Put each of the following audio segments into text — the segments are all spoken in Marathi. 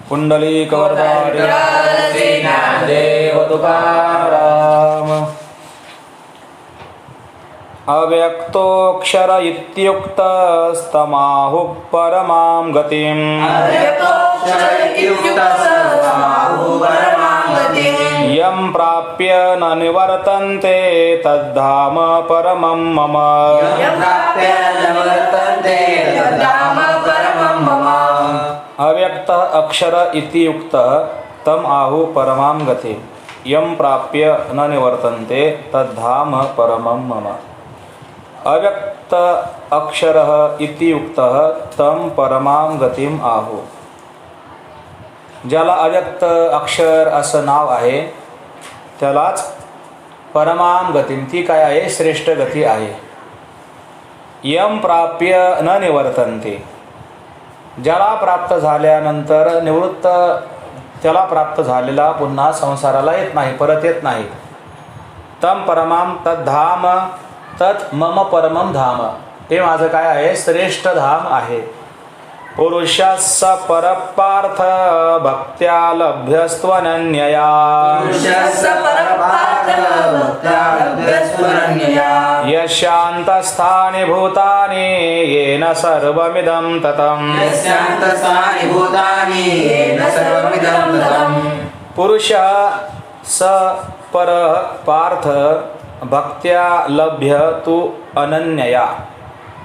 पुंडलीकवरदारी देव तुकाराम। अव्यक्तोऽक्षर इत्युक्तस्तमाहुः परमां गतिम्। यं प्राप्य न निवर्तन्ते तद्धाम परमं मम। अव्यक्त अक्षर इत्युक्त तम आहु परमां गति। यम प्राप्य न निवर्तन्ते तद्धाम परमं मम। अव्यक्त अक्षर इत्युक्त तम परमां गतिम आहु। ज्याला अव्यक्त अक्षर असं नाव आहे त्यालाच परमां गतिम, ती काय आहे? श्रेष्ठ गती आहे। यम प्राप्य न निवर्तन्ते, ज्याला प्राप्त झाल्यानंतर निवृत्त, त्याला प्राप्त झालेला पुन्हा संसाराला येत नाही, परत येत नाही। तम परमाम तद्धाम तत् मम परमम धाम, ते माझं काय आहे? श्रेष्ठ धाम आहे। पुरुषस्स परपार्थ भक्त्या लभ्यस्त्वनन्यया। यस्यान्तस्थानि भूतानि येन सर्वमिदं ततं। पुरुषः स परः पार्थ भक्त्या लभ्य तु अनन्यया।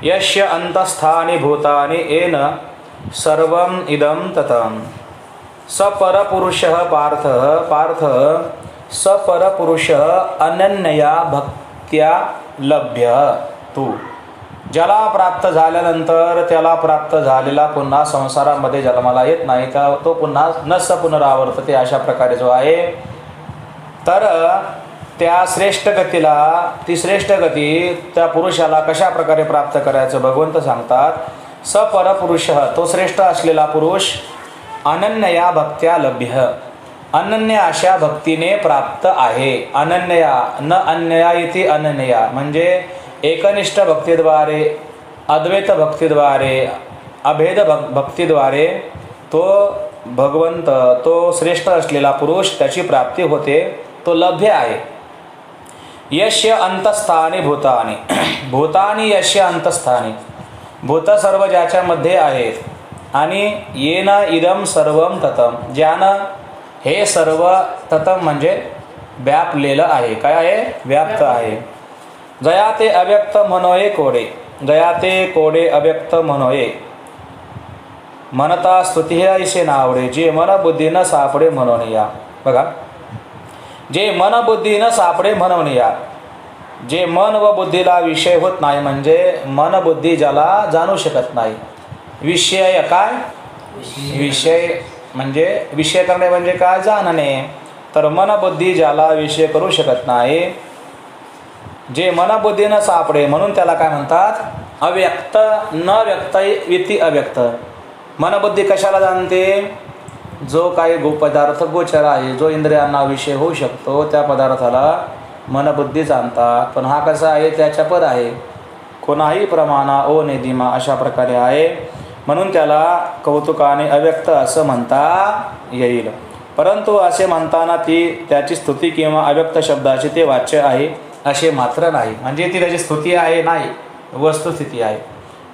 यस्य अंतस्थानि भूतानि येन सर्वम् इदं ततं। सपरपुरुषः पार्थ सपरपुरुषः अनन्यया भक्त्या लभ्य तु। ज्याला प्राप्त झाल्यानंतर त्याला प्राप्त झालेला पुन्हा संसारामध्ये जन्माला येत नाही, तो पुन्हा नस पुनरावर्तते, अशा प्रकारे जो आहे। तर त्या श्रेष्ठ गतीला, ती श्रेष्ठ गती त्या पुरुषाला कशा प्रकारे प्राप्त करायचं भगवंत सांगतात। सपरपुरुष, तो श्रेष्ठ असलेला पुरुष, अनन्यया भक्त्या लभ्य, अनन्य अशा भक्तीने प्राप्त आहे। अनन्यया न अन्यया इति अनन्यया म्हणजे एकनिष्ठ भक्तीद्वारे, अद्वैत भक्तीद्वारे, अभेद भक्तीद्वारे तो भगवंत, तो श्रेष्ठ असलेला पुरुष, त्याची प्राप्ती होते, तो लभ्य आहे। यस्य अंतस्थानी भूतानी, भूतानी यस्य अंतस्थानी, भूत सर्व ज्याच्यामध्ये आहेत, आणि येन इदम सर्वम ततम, ज्यानं हे सर्व, ततम म्हणजे व्यापलेलं आहे, काय आहे? व्याप्त आहे। जया ते अव्यक्त म्हणोये कोडे, जया ते कोडे अव्यक्त म्हणोये, म्हणता स्तुती ऐसे नावडे, जे मन बुद्धी न सापडे म्हणून या। बघा, जे मन बुद्धी न सापडे म्हणून या, जे मन व बुद्धीला विषय होत नाही, म्हणजे मन बुद्धी ज्याला जाणू शकत नाही। विषय काय? विषय म्हणजे विषय करणे म्हणजे काय? जाणणे। तर मन बुद्धी ज्याला विषय करू शकत नाही, जे मन बुद्धी न सापडे, म्हणून त्याला काय म्हणतात? अव्यक्त। न व्यक्त इति अव्यक्त। मन बुद्धी कशाला जाणते? जो काही पदार्थ गोचर आहे, जो इंद्रियांना विषय होऊ शकतो, त्या पदार्थाला मनबुद्धी जाणतात। पण हा कसा आहे? त्याच्या पर आहे, कोणाही प्रमाणा ओ निधिमा, अशा प्रकारे आहे, म्हणून त्याला कौतुकाने अव्यक्त असं म्हणता येईल। परंतु असे म्हणताना त्याची स्तुती किंवा अव्यक्त शब्दाचे ते वाच्य आहे असे मात्र नाही, म्हणजे ती त्याची स्तुती आहे नाही, वस्तुस्थिती आहे।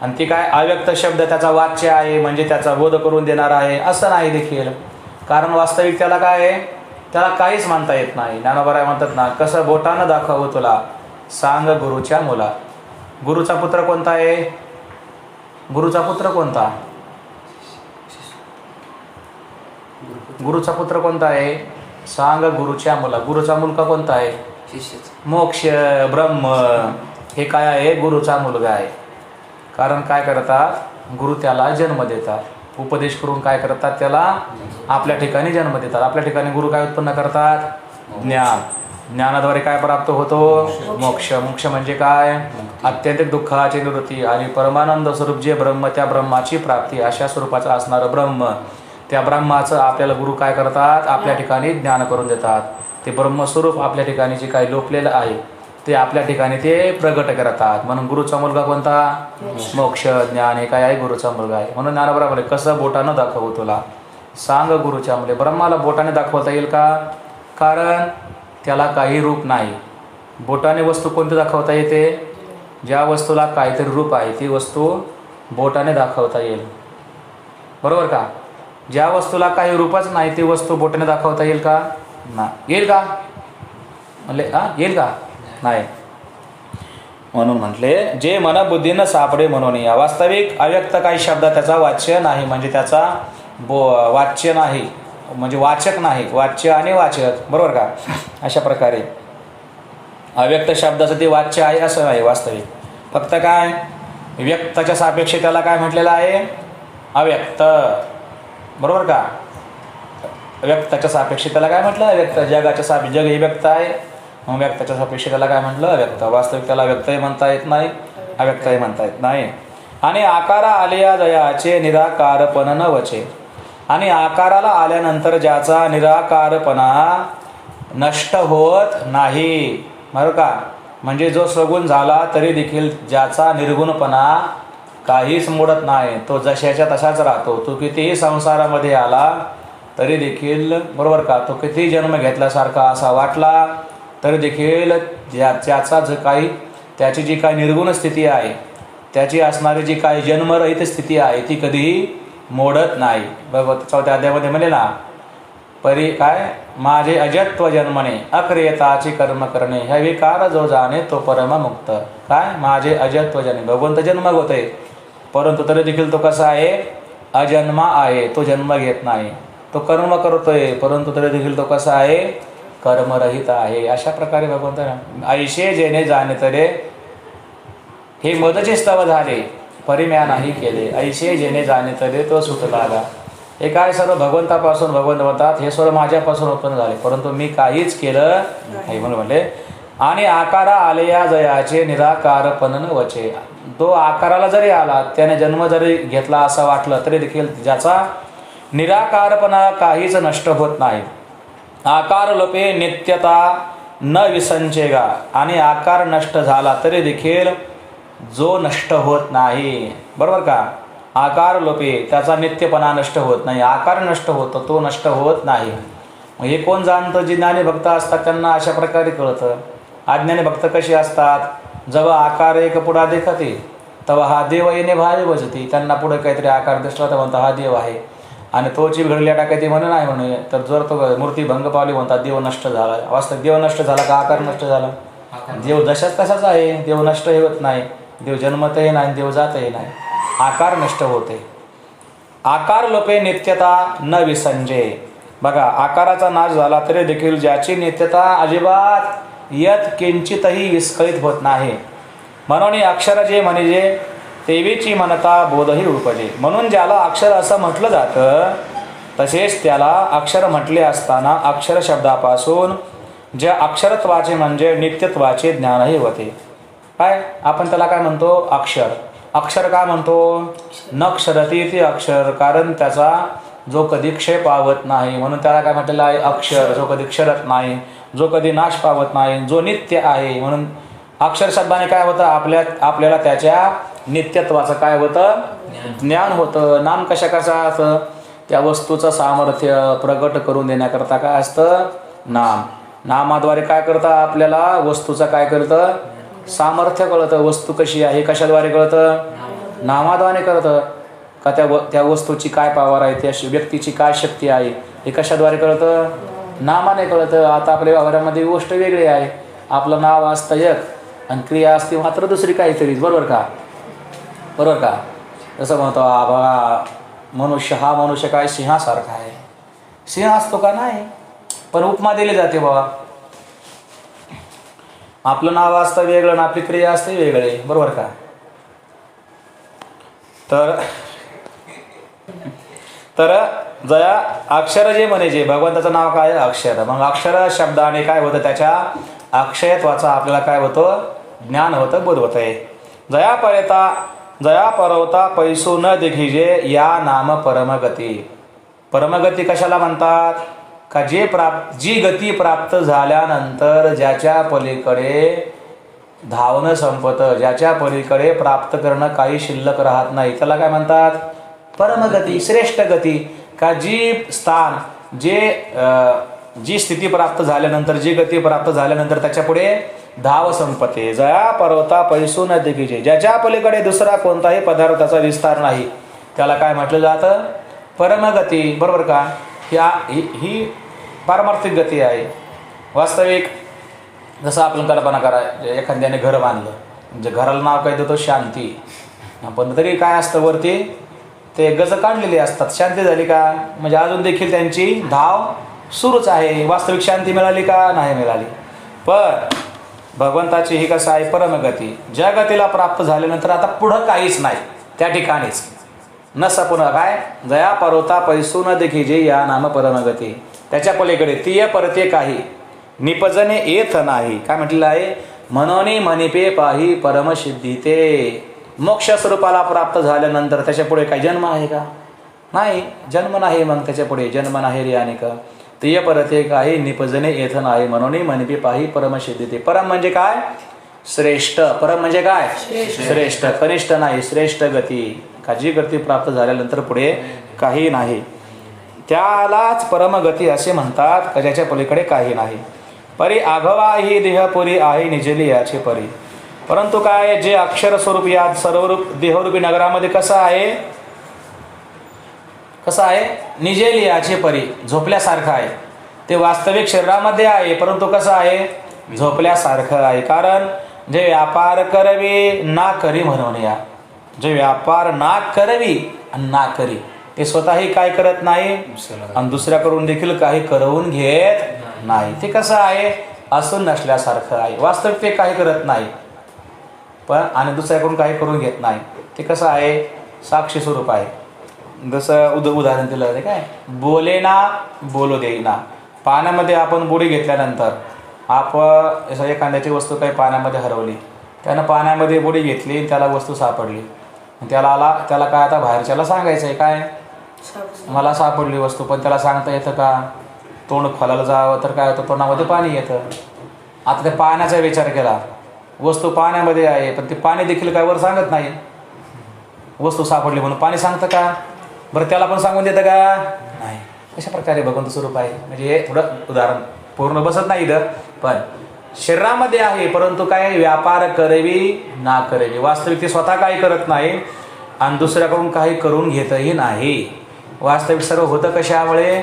आणि ती काय? अव्यक्त शब्द त्याचा वाच्य आहे, म्हणजे त्याचा बोध करून देणार आहे असं नाही देखील। कारण वास्तविक त्याला काय आहे? त्याला काहीच म्हणता येत नाही। ज्ञानोबा म्हणतात ना, कसं बोटानं दाखवू तुला, सांग गुरुच्या मुला। गुरुचा पुत्र कोणता आहे? गुरुचा पुत्र कोणता? गुरुचा पुत्र कोणता आहे? सांग गुरुच्या मुला। गुरुचा मुलगा कोणता आहे? मोक्ष, ब्रह्म, हे काय आहे? गुरुचा मुलगा आहे। कारण काय करतात? गुरु त्याला जन्म देतात, उपदेश करून काय करतात? त्याला आपल्या ठिकाणी जन्म देतात। आपल्या ठिकाणी गुरु काय उत्पन्न करतात? ज्ञान। ज्ञानाद्वारे काय प्राप्त होतो? मोक्ष। मोक्ष म्हणजे काय? अत्यंतिक दुःखाची निवृत्ती आणि परमानंद स्वरूप जे ब्रह्म, त्या ब्रह्माची प्राप्ती, अशा स्वरूपाचं असणारं ब्रह्म, त्या ब्रह्माचं आपल्याला गुरु काय करतात? आपल्या ठिकाणी ज्ञान करून देतात। ते ब्रह्मस्वरूप आपल्या ठिकाणी जे काही लोपलेलं आहे, ते आपल्या ठिकाणी ते प्रगट करतात. म्हणून गुरुचा मुलगा कोणता? मोक्ष ज्ञान हे काय आहे? गुरुचा मुलगा आहे. म्हणून ज्ञानोबा म्हणे कसं बोटानं दाखवू तुला? सांग गुरुच्या मुले. ब्रह्माला बोटाने दाखवता येईल का? कारण त्याला काही रूप नाही. बोटाने वस्तू कोणती दाखवता येते? ज्या वस्तूला काहीतरी रूप आहे ती वस्तू बोटाने दाखवता येईल, बरोबर का? ज्या वस्तूला काही रूपच नाही ती वस्तू बोटाने दाखवता येईल का? ना. येईल का? म्हणले येईल का? नाही. म्हणून म्हटले जे मनबुद्धीनं सापडे म्हणून या. वास्तविक अव्यक्त काही शब्द त्याचा वाच्य नाही, म्हणजे त्याचा वाच्य नाही, म्हणजे वाचक नाही. वाच्य आणि वाचक, बरोबर का? अशा प्रकारे अव्यक्त शब्दाचं ते वाच्य आहे असं नाही वास्तविक. फक्त काय व्यक्ताच्या सापेक्ष त्याला काय म्हटलेलं आहे? अव्यक्त, बरोबर का? व्यक्ताच्या सापेक्ष त्याला काय म्हटलं? अव्यक्त. जगाच्या सापेक्ष जग हे व्यक्त आहे, मग व्यक्ताच्या सापेक्ष त्याला काय म्हटलं? अव्यक्त. वास्तविक त्याला व्यक्तही म्हणता येत नाही, अव्यक्तही म्हणता येत नाही. आणि आकारा आलिया जयाचे निराकारपण न वचे. आणि आकाराला आल्यानंतर ज्याचा निराकारपणा नष्ट होत नाही, बरं का? म्हणजे जो सगुण झाला तरी देखील ज्याचा निर्गुणपणा काहीच मोडत नाही, तो जशाच्या तसाच राहतो. तो कितीही संसारामध्ये आला तरी देखील, बरोबर का? तो कितीही जन्म घेतल्यासारखा असा वाटला तरी देखील ज्याचा जो काही त्याची जी काही निर्गुण स्थिती आहे, त्याची असणारी जी काही जन्मरहित स्थिती आहे ती कधीही मोडत नाही. बरोबर. 4थ्या अध्यायामध्ये म्हणले ना, परी काय माझे अजत्व जन्मने अक्रियताची कर्म करणे ह्या विकार जो जाणे तो परममुक्त. काय माझे अजत्व जन्म, भगवंत जन्म होते परंतु तरी देखील तो कसा आहे? अजन्मा आहे. तो जन्म घेत नाही. तो कर्म करतोय परंतु तरी देखील तो कसा आहे? कर्मरहित आहे. अशा प्रकारे भगवंत ऐशे जेणे जाणे तरे हे मदचे स्तव झाले परिम्या नाही केले. ऐशे जेणे जाणे तरे तो सुट लागा. हे काय सर्व भगवंतापासून भगवंत म्हणतात हे सर्व माझ्यापासून उत्पन्न झाले परंतु मी काहीच केलं नाही म्हणून म्हणले. आणि आकारा आलेया जयाचे निराकारपण न वचे. तो आकाराला जरी आला त्याने जन्म जरी घेतला असं वाटलं तरी देखील ज्याचा निराकारपणा काहीच नष्ट होत नाही. आकार लोपे नित्यता न विसंचेगा. आणि आकार नष्ट झाला तरी देखील जो नष्ट होत नाही, बरोबर का? आकार लोपे त्याचा नित्यपणा नष्ट होत नाही. आकार नष्ट होतो, तो नष्ट होत नाही. मग हे कोण जाणतं? जे ज्ञानी भक्त असतात त्यांना अशा प्रकारे कळतं. अज्ञानी भक्त कसे असतात? जेव्हा आकार एक पुढा देखते तेव्हा हा देव येणे भावे बजती. त्यांना पुढे काहीतरी आकार दिसला तर म्हणतात हा देव आहे, आणि तोची घडल्या टाकायची म्हणून नाही म्हणे. तर जर तो मूर्ती भंग पावली म्हणतात देव नष्ट झाला. वास्तविक देव नष्ट झाला का आकार नष्ट झाला? देव जशाच तसाच आहे. देव नष्ट होत नाही. देव जन्मतही नाही, देव जातही नाही. आकार नष्ट होते. आकार लोपे नित्यता न विसंजे. बघा आकाराचा नाश झाला तरी देखील ज्याची नित्यता अजिबात यत किंचितही विस्कळीत होत नाही. म्हणून अक्षर जे म्हणजे देवीची मनता बोधही उपजे. म्हणून ज्याला अक्षर असं म्हटलं जातं तसेच त्याला अक्षर म्हटले असताना अक्षर शब्दापासून ज्या अक्षरत्वाचे म्हणजे नित्यत्वाचे ज्ञानही होते. काय आपण त्याला काय म्हणतो? अक्षर. अक्षर काय म्हणतो? न क्षरती ते अक्षर, कारण त्याचा जो कधी क्षय पावत नाही म्हणून त्याला काय म्हटलेलं आहे? अक्षर. जो कधी क्षरत नाही, जो कधी नाश पावत नाही, जो नित्य आहे. म्हणून अक्षर शब्दाने काय होतं? आपल्याला त्याच्या नित्यत्वाचं काय होतं? ज्ञान होतं. नाम कशाचं? त्या वस्तूचं सामर्थ्य प्रगट करून देण्याकरता काय असतं? नाम. नामाद्वारे काय करतं? आपल्याला वस्तूचं काय करतं? सामर्थ्य कळतं. वस्तू कशी आहे कशाद्वारे कळतं? नामाद्वारे कळतं. का त्या वस्तूची काय पावर आहे, त्या व्यक्तीची काय शक्ती आहे हे कशाद्वारे कळतं? नामाने कळतं. आता आपल्या व्यवहारामध्ये गोष्ट वेगळी आहे. आपलं नाव असतं एक आणि क्रिया असते मात्र दुसरी काहीतरी, बरोबर का? बरोबर का? जसं म्हणतो बघा मनुष्य हा मनुष्य काय सिंहासारखा आहे. सिंह असतो का? नाही. पण उपमा दिली जाते बाबा. आपलं नाव असतं वेगळं आणि आपली क्रिया असते वेगळे, बरोबर का? तर जया अक्षर जे म्हणे भगवंताचं नाव काय? अक्षर. मग अक्षर शब्दाने काय होतं? त्याच्या अक्षयत्वाचा आपल्याला काय होतं? ज्ञान होतं, बोध होत आहे. जया परवता पैसू न देखिजे या नाम परमगती. परमगती कशाला म्हणतात? का जी गती प्राप्त झाल्यानंतर ज्याच्या पलीकडे धावणं संपतं, ज्याच्या पलीकडे प्राप्त करणं काही शिल्लक राहत नाही, त्याला काय म्हणतात? परमगती, श्रेष्ठ गती. का जी स्थान, जी स्थिती प्राप्त झाल्यानंतर, जी गती प्राप्त झाल्यानंतर त्याच्या पुढे धाव संपते. जया पर्वता पैसू न दिगीजे, ज्याच्या पलीकडे दुसरा कोणताही पदार्थाचा विस्तार नाही, त्याला काय म्हटलं जातं? परमगती. बरोबर का? ही पारमार्थिक गती आहे. वास्तविक जसं आपण कल्पना करा, एखाद्याने घर बांधलं, म्हणजे घराला नाव काय देतो? शांती. पण तरी काय असतं वरती? ते गज काढलेली असतात. शांती झाली का? म्हणजे अजून देखील त्यांची धाव सुरूच आहे. वास्तविक शांती मिळाली का? नाही मिळाली. पण भगवंताची ही कसं आहे? परमगती. ज्या गतीला प्राप्त झाल्यानंतर आता पुढं काहीच नाही, त्या ठिकाणीच नस पुन्हा काय? जया पर्वता पैसू न दिगीजे या नाम परमगती. त्याच्या पलीकडे तीय परते काही निपजणे येत नाही. काय म्हटलेलं आहे? मनोनी मनिपे पाही परमसिद्धी. ते मोक्ष स्वरूपाला प्राप्त झाल्यानंतर त्याच्या पुढे काही जन्म आहे का? नाही, जन्म नाही. मग त्याच्या पुढे जन्म नाही रे आणि का? तीय परते काही निपजणे येत नाही, मनोनी मनिपे पाही परमसिद्धी. ते परम म्हणजे काय? श्रेष्ठ. परम म्हणजे काय? श्रेष्ठ. कनिष्ठ नाही, श्रेष्ठ गती. का जी गती प्राप्त झाल्यानंतर पुढे काही नाही, त्यालाच परमगती असे म्हणतात, का ज्याच्या पलीकडे काही नाही. परी आघवा ही देहपुरी आहे निजली याची परी. परंतु काय? जे अक्षर स्वरूप या सर्वरूप देहरूपी नगरामध्ये कसं आहे? कसं आहे? निजेली याची परी, झोपल्यासारखं आहे. ते वास्तविक शरीरामध्ये आहे, परंतु कसं आहे? झोपल्यासारखं आहे. कारण जे व्यापार करवी ना करी म्हणून या, जे व्यापार ना करवी आणि ना करी, ते स्वतःही काय करत नाही आणि दुसऱ्याकडून देखील काही करवून घेत नाही. ते कसं आहे? असून नसल्यासारखं आहे. वास्तविक ते काही करत नाही, पण आणि दुसऱ्याकडून काही करून घेत नाही. ते कसं आहे? साक्षी स्वरूप आहे. जसं उदाहरण दिलं ते काय? बोले ना बोलू देईना. पाण्यामध्ये आपण बुडी घेतल्यानंतर आपण एखाद्याची वस्तू काही पाण्यामध्ये हरवली, त्यानं पाण्यामध्ये बुडी घेतली, त्याला वस्तू सापडली, त्याला काय आता बाहेरच्याला सांगायचं आहे काय? मला सापडली वस्तू. पण त्याला सांगता येतं का? तोंड खोलायला जावं तर काय होतं? तोंडामध्ये पाणी येतं. आता ते पाण्याचा विचार केला, वस्तू पाण्यामध्ये आहे, पण ते पाणी देखील काय वर सांगत नाही. वस्तू सापडली म्हणून पाणी सांगतं का? बरं, त्याला पण सांगून देतं का? नाही. अशा प्रकारे भगवंत स्वरूप आहे. म्हणजे हे थोडं उदाहरण पूर्ण बसत नाही इथं, पण शरीरामध्ये आहे, परंतु काय? व्यापार करवी ना करवी. वास्तविक ते स्वतः काही करत नाही आणि दुसऱ्याकडून काही करून घेतही नाही. वास्तविक सर्व होतं कशामुळे?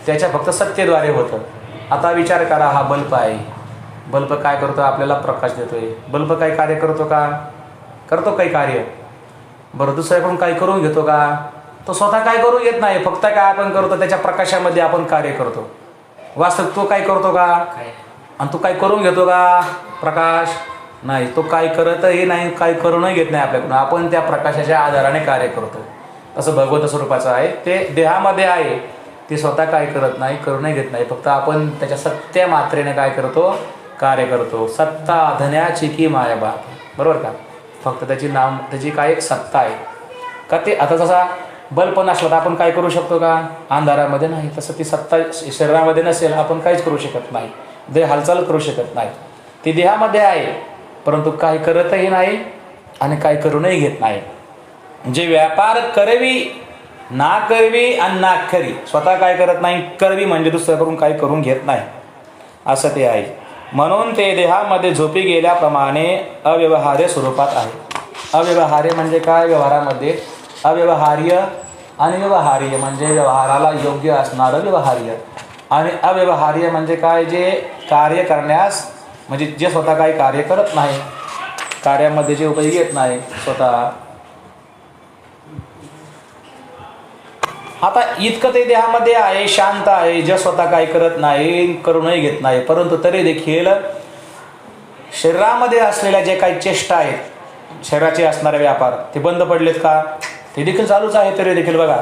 त्याच्या फक्त सत्तेद्वारे होतं. आता विचार करा, हा बल्ब आहे. बल्ब काय करतो? आपल्याला प्रकाश देतोय. बल्ब काही कार्य करतो का? करतो काही कार्य? बरं, दुसऱ्याकडून काही करून घेतो का? तो स्वतः काय करून घेत नाही. फक्त काय आपण करतो? त्याच्या प्रकाशामध्ये आपण कार्य करतो. वास्तविक तो काय करतो का? आणि तो काय करून घेतो का? प्रकाश नाही. तो काय करतही नाही, काही करूनही घेत नाही आपल्याकडून. आपण त्या प्रकाशाच्या आधाराने कार्य करतो. असं भगवंत स्वरूपाचं आहे. ते देहामध्ये आहे, ते स्वतः काय करत नाही, करूनही घेत नाही. फक्त आपण त्याच्या सत्या मात्रेने काय करतो? कार्य करतो. सत्ता धन्याची की मायाबा. बरोबर का? फक्त त्याची काय एक सत्ता आहे का? ते आता जसा बल्ब नसला तर आपण काय करू शकतो का? अंधारामध्ये नाही. तसं ती सत्ता शरीरामध्ये नसेल, आपण काहीच करू शकत नाही. देह हालचाल करू शकत नाही. ती देहामध्ये आहे, परंतु काही करतही नाही आणि काही करूनही घेत नाही. जे व्यापार करवी ना करवी आणि ना खरी, स्वतः काय करत नाही, करवी म्हणजे दुसऱ्याकडून काही करून घेत नाही, असं ते आहे. म्हणून ते देहामध्ये झोपी गेल्याप्रमाणे अव्यवहार्य स्वरूपात आहे. अव्यवहार्य म्हणजे काय? व्यवहारामध्ये अव्यवहार्य आणि व्यवहार्य म्हणजे व्यवहाराला योग्य असणारं व्यवहार्य, आणि अव्यवहार्य म्हणजे काय? जे कार्य करण्यास, म्हणजे जे स्वतः काही कार्य करत नाही, कार्यामध्ये जे उपयोगी येत नाही स्वतः. आता इतकं ते देहामध्ये आहे, शांत आहे, जे स्वतः काही करत नाही, करूनही घेत नाही, परंतु तरी देखील शरीरामध्ये असलेल्या जे काही चेष्टा आहेत, शरीराचे असणारे व्यापार, ते बंद पडलेत का? ते देखील चालूच आहे. तरी देखील बघा,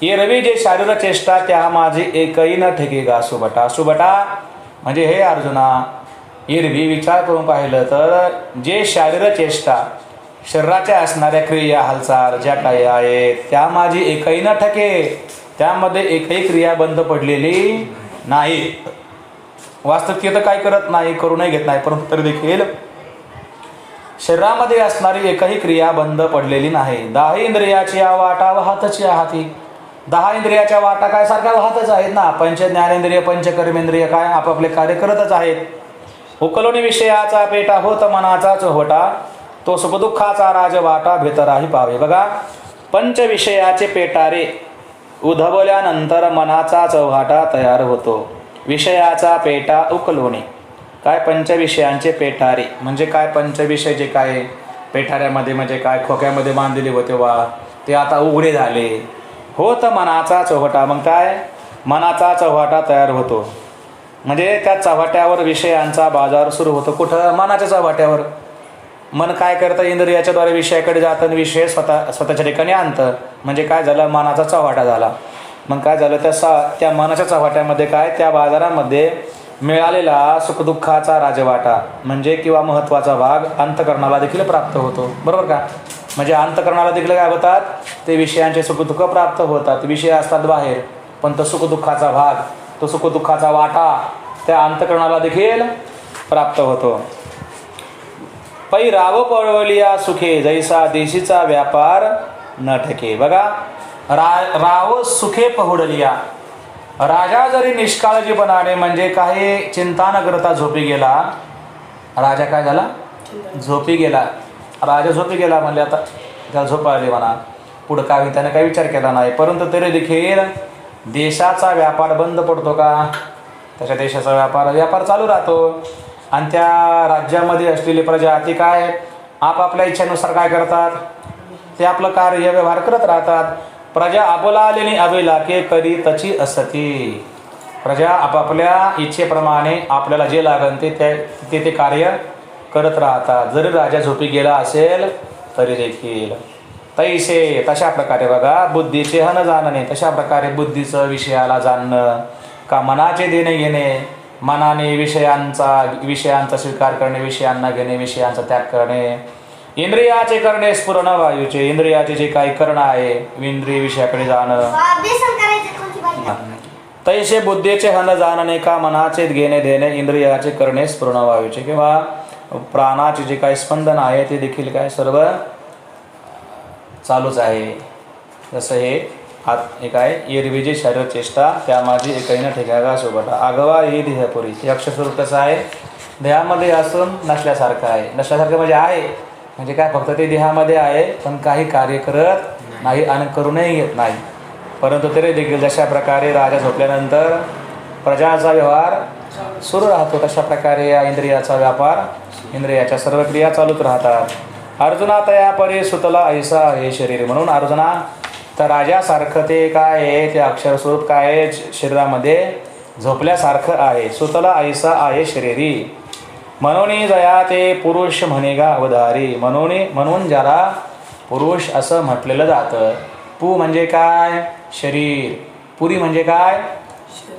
ये रवी जे शारीर चेष्टा त्या माझी एकही न ठेके गा सुबटा. सुबटा म्हणजे हे अर्जुना, एरवी विचार करून पाहिलं तर जे शारीर चेष्टा, शरीराच्या असणाऱ्या क्रिया, हालचाल ज्या काही आहेत, त्या माझी एकही न ठके, त्यामध्ये एकही क्रिया बंद पडलेली नाही. वास्तविकता काय करत नाही, करूनही घेत नाही, परंतु तरी देखील शरीरामध्ये असणारी एकही क्रिया बंद पडलेली नाही. 10 इंद्रियाची वाटा वाहतची हाती. 10 इंद्रियाच्या वाटा काय सारख्या वाहतच आहेत ना. पंच ज्ञानेंद्रिय पंचकर्मेंद्रिय काय आपापले कार्य करतच आहेत. उकलोनी विषयाचा पेटा होत मनाचा चोहटा, तो सुखदुःखाचा राजवाटा भितराही पावे. बघा, पंच विषयाचे पेटारे उधवल्यानंतर मनाचा चौहाटा तयार होतो. विषयाचा पेटा उकलोनी काय पंचविषयांचे पेटारे म्हणजे काय पंचविषय जे काय पेठाऱ्यामध्ये म्हणजे काय खोक्यामध्ये बांधलेले होते वा ते आता उघडे झाले. होत मनाचा चौहटा मग काय मनाचा चौहाटा तयार होतो. म्हणजे त्या चव्हाट्यावर विषयांचा बाजार सुरू होतो. कुठं मनाच्या चव्हाट्यावर. मन काय करतं इंद्रियाच्याद्वारे विषयाकडे जातं आणि विषय स्वतःच्या ठिकाणी आणतं. म्हणजे काय झालं मनाचा चव्हाटा झाला. मग काय झालं त्या मनाच्या चव्हाट्यामध्ये काय त्या बाजारामध्ये मिळालेला सुखदुःखाचा राजवाटा म्हणजे किंवा महत्त्वाचा भाग अंतकरणाला देखील प्राप्त होतो. बरोबर का. म्हणजे अंतकरणाला देखील काय होतात ते विषयांचे सुखदुःख प्राप्त होतात. विषय असतात बाहेर पण तो सुखदुःखाचा भाग तो सुखदुःखाचा वाटा त्या अंतकरणाला देखील प्राप्त होतो. पै राव पळवलिया सुखे जैसा देशीचा व्यापार न ठके. बघा, राव सुखे पहुडलिया. राजा जरी निष्काळजीपणाने म्हणजे काही चिंता न करता झोपी गेला. राजा काय झाला झोपी गेला. राजा झोपी गेला म्हणजे आता त्याला झोप आली म्हणा. पुढं काय त्याने काही विचार केला नाही. परंतु तरी देखील देशाचा व्यापार बंद पडतो का. त्याच्या देशाचा व्यापार चालू राहतो. आणि त्या राज्यामध्ये असलेली प्रजा ती काय आपापल्या इच्छेनुसार काय करतात ते आपलं कार्य व्यवहार करत राहतात. प्रजा आपोला आलेली अबेला के करी तची असती. प्रजा आपापल्या इच्छेप्रमाणे आपल्याला जे लागेल ते कार्य करत राहतात. जरी राजा झोपी गेला असेल तरी देखील. तैसे तशा प्रकारे बघा बुद्धीचे हन जाणणे. तशा प्रकारे बुद्धीचं विषयाला जाणणं का मनाचे देणे घेणे. मनाने विषयांचा स्वीकार करणे, विषयांना घेणे, विषयांचा त्याग करणे. इंद्रियाचे करणे स्फुरण वायूचे. इंद्रियाचे जे काही करणं आहे इंद्रिय विषयाकडे जाणं. तैसे बुद्धीचे हन जाणणे का मनाचे घेणे देणे. इंद्रियाचे करणे स्फुरण वायूचे किंवा प्राणाचे जे काही स्पंदन आहे ते देखील काय सर्व चालूच आहे. जसं हे काय एरवी जे शरीर चेष्टा त्या माझी एकही न ठेकागा सोबटा आगवा ये देहपुरी. हे अक्षरस्वरूप कसं आहे देहामध्ये असून नसल्यासारखं आहे. नसल्यासारखं म्हणजे आहे म्हणजे काय फक्त ते देहामध्ये आहे पण काही कार्य करत नाही आणि करूनही घेत नाही. परंतु तरी देखील जशा प्रकारे राजा झोपल्यानंतर प्रजाचा व्यवहार सुरू राहतो तशा प्रकारे या इंद्रियाचा व्यापार इंद्रियाच्या सर्व क्रिया चालूच राहतात. अर्जुना तया परे सुतला ऐसा हे शरीर. म्हणून अर्जुना तर राजासारखं ते काय आहे ते अक्षरस्वरूप काय आहे शरीरामध्ये झोपल्यासारखं आहे. सुतला ऐसा आहे शरीरी. म्हणून जया ते पुरुष म्हणेगा अवधारी. म्हणून ज्याला पुरुष असं म्हटलेलं जातं. पू म्हणजे काय शरीर. पुरी म्हणजे काय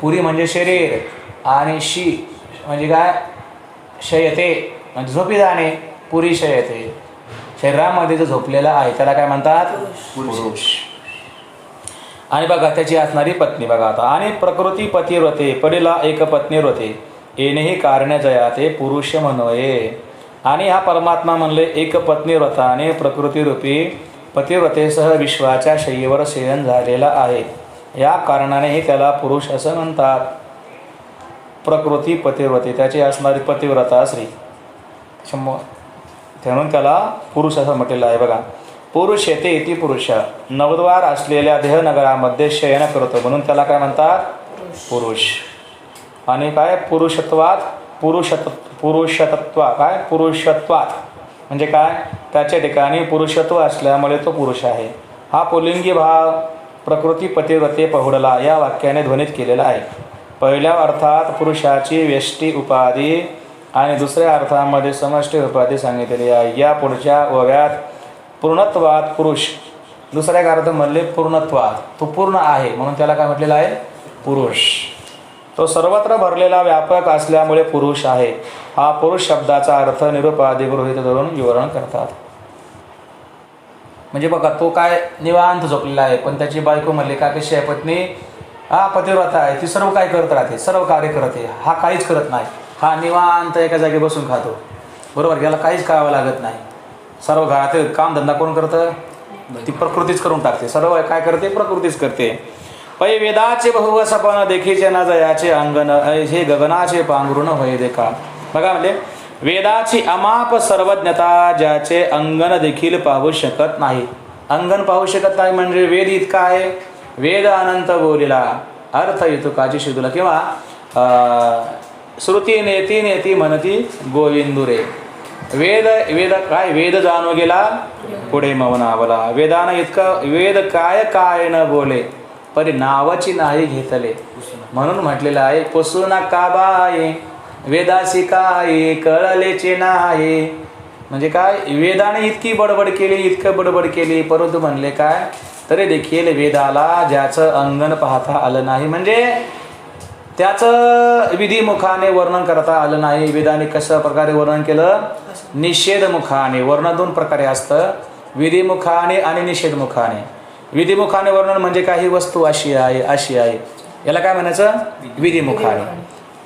पुरी म्हणजे शरीर. आणि शी म्हणजे काय शयते म्हणजे झोपी जाणे. पुरी शयते शरीरामध्ये जो झोपलेला आहे त्याला काय म्हणतात पुरुष. आणि बघा त्याची असणारी पत्नी बघा आता. आणि प्रकृती पतिव्रते परीला एक पत्नी व्रते येणेही कारण जयाते पुरुष म्हणोये. आणि हा परमात्मा म्हणले एक पत्नी व्रताने प्रकृतीरूपी पतिव्रतेसह विश्वाच्या शय्येवर शयन झालेला आहे. या कारणानेही त्याला पुरुष असं म्हणतात. प्रकृती पतिव्रते त्याची असणारी पतिव्रता स्त्री म्हणून त्याला पुरुष असं म्हटलेलं आहे. बघा पुरुष येते इति पुरुष. नवद्वार असलेल्या देहनगरामध्ये शयन करतो म्हणून त्याला काय म्हणतात पुरुष. आणि काय पुरुषत्वात काय पुरुषत्वात म्हणजे काय त्याच्या ठिकाणी पुरुषत्व असल्यामुळे तो पुरुष आहे. हा पुल्लिंगी भाव प्रकृती पतिव्रते पहुडला या वाक्याने ध्वनित केलेला आहे. पहिल्या अर्थात पुरुषाची व्यष्टी उपाधी आणि दुसऱ्या अर्थामध्ये समष्टी उपाधी सांगितलेली आहे. या पुढच्या ओव्यात पूर्णत्वात पुरुष दुसऱ्या अर्थ म्हणले पूर्णत्वात तो पूर्ण आहे म्हणून त्याला काय म्हटलेलं आहे पुरुष. तो सर्वत्र भरलेला व्यापक असल्यामुळे पुरुष आहे. हा पुरुष शब्दाचा अर्थ निरुपाधी गृहीत धरून विवरण करतात. म्हणजे बघा तो काय निवांत झोपलेला आहे पण त्याची बायको म्हणली का कशी आहे पत्नी हा पतिव्रता आहे. ती सर्व काय करत राहते सर्व कार्य करते. हा काहीच करत नाही. हा निवांत एका जागी बसून खातो. बरोबर, याला काहीच करावं लागत नाही. सर्व घरातील कामधंदा कोण करतं? ती प्रकृतीच करून टाकते. सर्व काय करते? प्रकृतीच करते. पै वेदाचे बहुवसपण देखीचे न जयाचे अंगण हे गगनाचे पांघरुण होय देखा. बघा म्हणजे वेदाची अमाप सर्वज्ञता ज्याचे अंगण देखील पाहू शकत नाही. अंगण पाहू शकत नाही म्हणजे वेद इतका आहे. वेद अनंत बोलिला अर्थ युतुकाची शिदुला. किंवा श्रुती नेती नेती म्हणती गोविंदुरे. वेद वेद काय? वेद जाणू गेला पुढे मौनावला. वेदानं इतकं वेद काय काय न बोले परी नावाची नाही घेतले. म्हणून म्हटलेलं आहे पुसू नका बाई वेदासी काय कळलेचे नाही. म्हणजे काय? वेदाने इतकी बडबड केली, इतकं बडबड केली, परंतु म्हणले काय? तरी देखील वेदाला ज्याचं अंगण पाहता आलं नाही म्हणजे त्याचं विधिमुखाने वर्णन करता आलं नाही. वेदाने कशा प्रकारे वर्णन केलं? निषेधमुखाने. वर्णन दोन प्रकारे असतं, विधिमुखाने आणि निषेधमुखाने. विधिमुखाने वर्णन म्हणजे काही वस्तू अशी आहे अशी आहे, याला काय म्हणायचं? विधिमुखाने.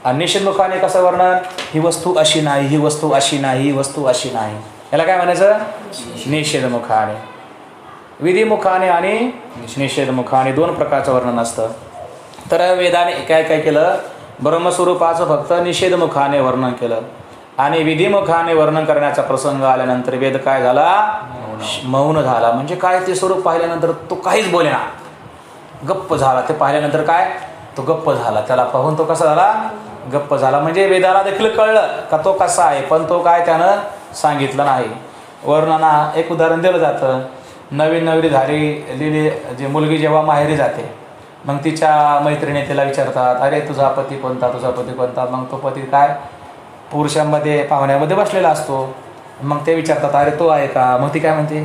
आणि निषेधमुखाने कसं वर्णन? ही वस्तू अशी नाही, ही वस्तू अशी नाही, ही वस्तू अशी नाही, याला काय म्हणायचं? निषेधमुखाने. विधिमुखाने आणि निषेधमुखाने दोन प्रकारचं वर्णन असतं. तर वेदाने काय काय केलं? ब्रह्मस्वरूपाचं फक्त निषेधमुखाने वर्णन केलं आणि विधिमुखाने वर्णन करण्याचा प्रसंग आल्यानंतर वेद काय झाला? मौन झाला. म्हणजे काय? ते स्वरूप पाहिल्यानंतर तो काहीच बोलेना, गप्प झाला. ते पाहिल्यानंतर काय? तो गप्प झाला. त्याला पाहून तो कसा झाला? गप्प झाला. म्हणजे वेदाला देखील कळलं का तो कसा आहे, पण तो काय त्यानं सांगितलं नाही. वर्णना एक उदाहरण दिलं जातं. नवीन नवरी झालेली जी मुलगी जेव्हा माहेरी जाते, मग तिच्या मैत्रिणी तिला विचारतात, अरे तुझा पती कोणता, तुझा पती कोणता? मग तो पती काय पुरुषांमध्ये पाहुण्यामध्ये बसलेला असतो. मग ते विचारतात, अरे तो आहे का? मग ती काय म्हणते?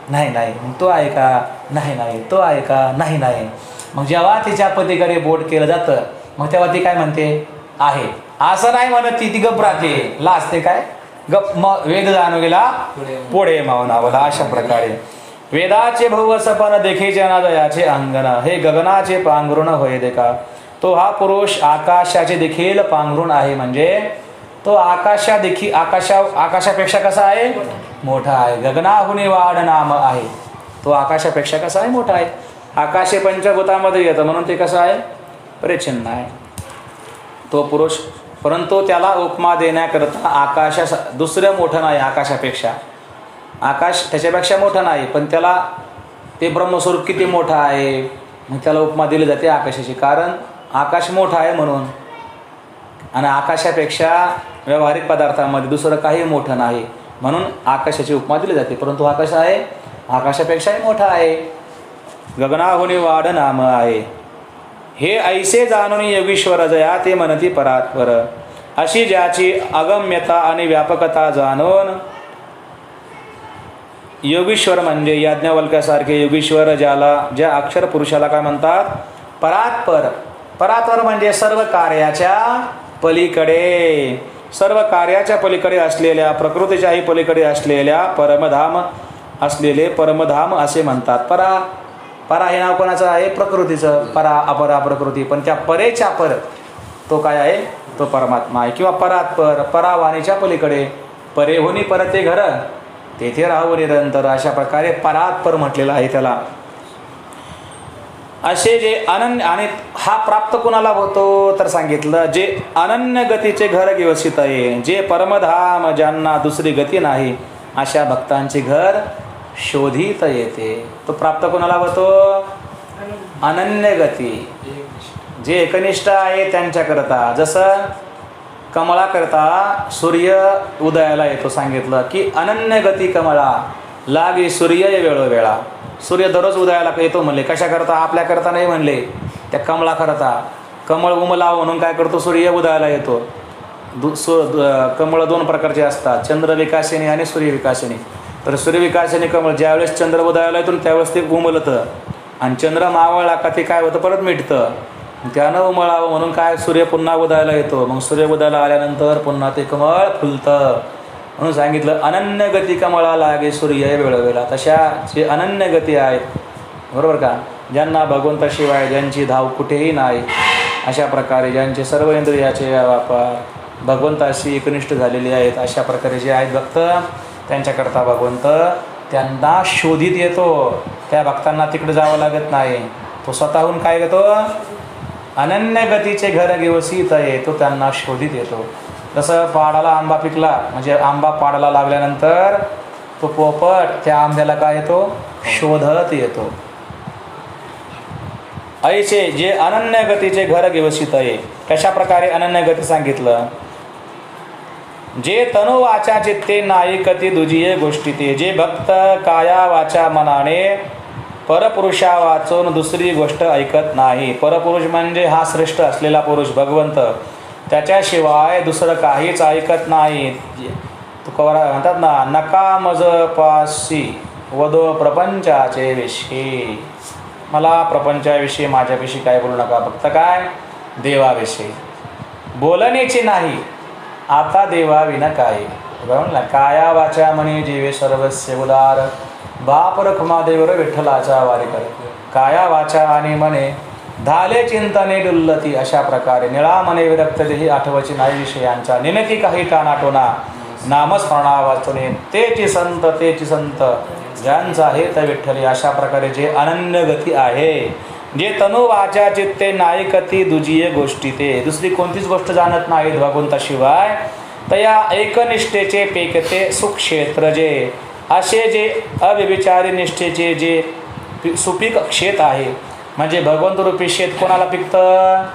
नाही नाही. मग तो आहे का? नाही नाही. तो आहे का? नाही नाही. मग जेव्हा तिच्या पतीकडे बोट केलं जातं मग तेव्हा ती काय म्हणते? आहे. असं नाही म्हणत ती गप्प राहते, लाजते. काय गप्प? मग वेद जाणू गेला पुढे मौनावला. अशा प्रकारे वेदाचे भुवसपन देखीचे न जयाचे अंगण हे गगनाचे पांघरुण होय देखा. तो हा पुरुष आकाशाचे देखील पांघरुण आहे. म्हणजे तो आकाशापेक्षा कसा आहे? मोठा आहे. गगनाहुनी वाढ नाम आहे. तो आकाशापेक्षा कसा आहे? मोठा आहे. आकाश हे पंचभूतामध्ये येतं म्हणून ते कसं आहे? परिच्छिन्न आहे तो पुरुष. परंतु त्याला उपमा देण्याकरता आकाशा दुसरं मोठं नाही आकाशापेक्षा. आकाश त्याच्यापेक्षा मोठं नाही, पण त्याला ते ब्रह्मस्वरूप किती मोठं आहे मग त्याला उपमा दिली जाते आकाशाची. कारण आकाश मोठा आहे म्हणून. आणि आकाशापेक्षा व्यावहारिक पदार्थामध्ये दुसरं काही मोठं नाही म्हणून आकाशाची उपमा दिली जाते. परंतु आकाश आहे आकाशापेक्षाही मोठा आहे. गगनाहुनी वाढ नाम आहे. हे ऐसे जाणून योगीश्वर जया ते म्हणती परात्पर. अशी ज्याची अगम्यता आणि व्यापकता जाणून योगीश्वर म्हणजे याज्ञवल्क्यासारखे योगीश्वर ज्या अक्षर पुरुषाला काय म्हणतात? परात्पर. परात्पर म्हणजे सर्व कार्याच्या पलीकडे, सर्व कार्याच्या पलीकडे असलेल्या, प्रकृतीच्याही पलीकडे असलेल्या परमधाम असलेले परमधाम असे म्हणतात. परा हे नाव कोणाचं आहे? प्रकृतीचं. परा अपरा प्रकृती. पण त्या परेच्या पर तो काय आहे? तो परमात्मा आहे. किंवा परात्पर परावाणीच्या पलीकडे. परे होनी परते घर तेथे राहू निरंतर. अशा प्रकारे परात्पर म्हटलेला आहे त्याला. असे जे अनन्य, आणि हा प्राप्त कुणाला होतो तर सांगितलं जे अनन्य गतीचे घर व्यवस्थित आहे, जे परमधाम ज्यांना दुसरी गती नाही अशा भक्तांचे घर शोधित येते. तो प्राप्त कोणाला होतो? अनन्य गती, जे एकनिष्ठ आहे त्यांच्याकरता. जसं कमळाकरता सूर्य उदयाला येतो सांगितलं की अनन्य गती कमळा लागे सूर्य वेळोवेळा. सूर्य दररोज उदयाला येतो म्हणले. कशाकरता? आपल्याकरता नाही म्हणले, त्या कमळाकरता. कमळ उमलावं म्हणून काय करतो? सूर्य उदयाला येतो. कमळ दोन प्रकारचे असतात, चंद्र विकासिनी आणि सूर्य विकासिनी. तर सूर्य विकासिनी कमळ ज्यावेळेस चंद्र उदयाला येतो त्यावेळेस ते उमलतं, आणि चंद्र मावळला का ते काय होतं? परत मिटतं. त्यानं उमळावं म्हणून काय? सूर्य पुन्हा उदयाला येतो. मग सूर्य उदयाला आल्यानंतर पुन्हा ते कमळ फुलतं. म्हणून सांगितलं अनन्य गती कमळा लागे सूर्य वेळोवेळा. तशा जे अनन्य गती आहेत, बरोबर का, ज्यांना भगवंताशिवाय ज्यांची धाव कुठेही नाही, अशा प्रकारे ज्यांचे सर्व इंद्रियाचे व्यापार भगवंताशी एकनिष्ठ झालेले आहेत अशा प्रकारे जे आहेत भक्त, त्यांच्याकरता भगवंत त्यांना शोधित येतो. त्या भक्तांना तिकडे जावं लागत नाही. तो स्वतःहून काय घेतो, अनन्य गतीचे घर घेवसीत आहे, तो त्यांना शोधित येतो. जसं पाडाला आंबा पिकला, म्हणजे आंबा पाडाला लागल्यानंतर तो पोपट त्या आंब्याला काय येतो, शोधत येतो. ऐसे जे अनन्य गतीचे घर घेवसीत आहे. कशा प्रकारे अनन्य गती सांगितलं, जे तनु वाचा चित्ते नायकती दुजिये गोष्टी ते, जे भक्त काया वाचा मनाने परपुरुषा वाचून दुसरी गोष्ट ऐकत नाही. परपुरुष म्हणजे हा श्रेष्ठ असलेला पुरुष भगवंत, त्याच्याशिवाय दुसरं काहीच ऐकत नाही. तुकोबरा म्हणतात ना, नका मज पाशी वदो प्रपंचाचे विषयी, मला प्रपंचाविषयी माझ्याविषयी काय बोलू नका, फक्त काय देवाविषयी बोलण्याची नाही. आता देवाविना काय, म्हणला काया वाचा म्हणे जीवे सर्वस्व उदार, बाप रखमा देवर विठ्ठलाचा वारी कर. काया वाचा आणि मने धाले चिंतने डुल्लती, अशा प्रकारे निळा मने विरक्त देही आठवची नाही विषयांचा, निनती काही कानाटोना नामस्मरणा वाचने, तेची संत ज्यांचा हेत विठ्ठली. अशा प्रकारे जे अनन्य गती आहे, जे तनु वाचा चित्ते नायकती दुजिये गोष्टी ते, दुसरी कोणतीच गोष्ट जाणत नाहीत भगवंताशिवाय, तया एकनिष्ठेचे पेकते सुक्षेत्र जे, असे जे अव्यभिचारी निष्ठेचे जे सुपीक क्षेत आहे. म्हणजे भगवंत रूपी शेत कोणाला पिकतं,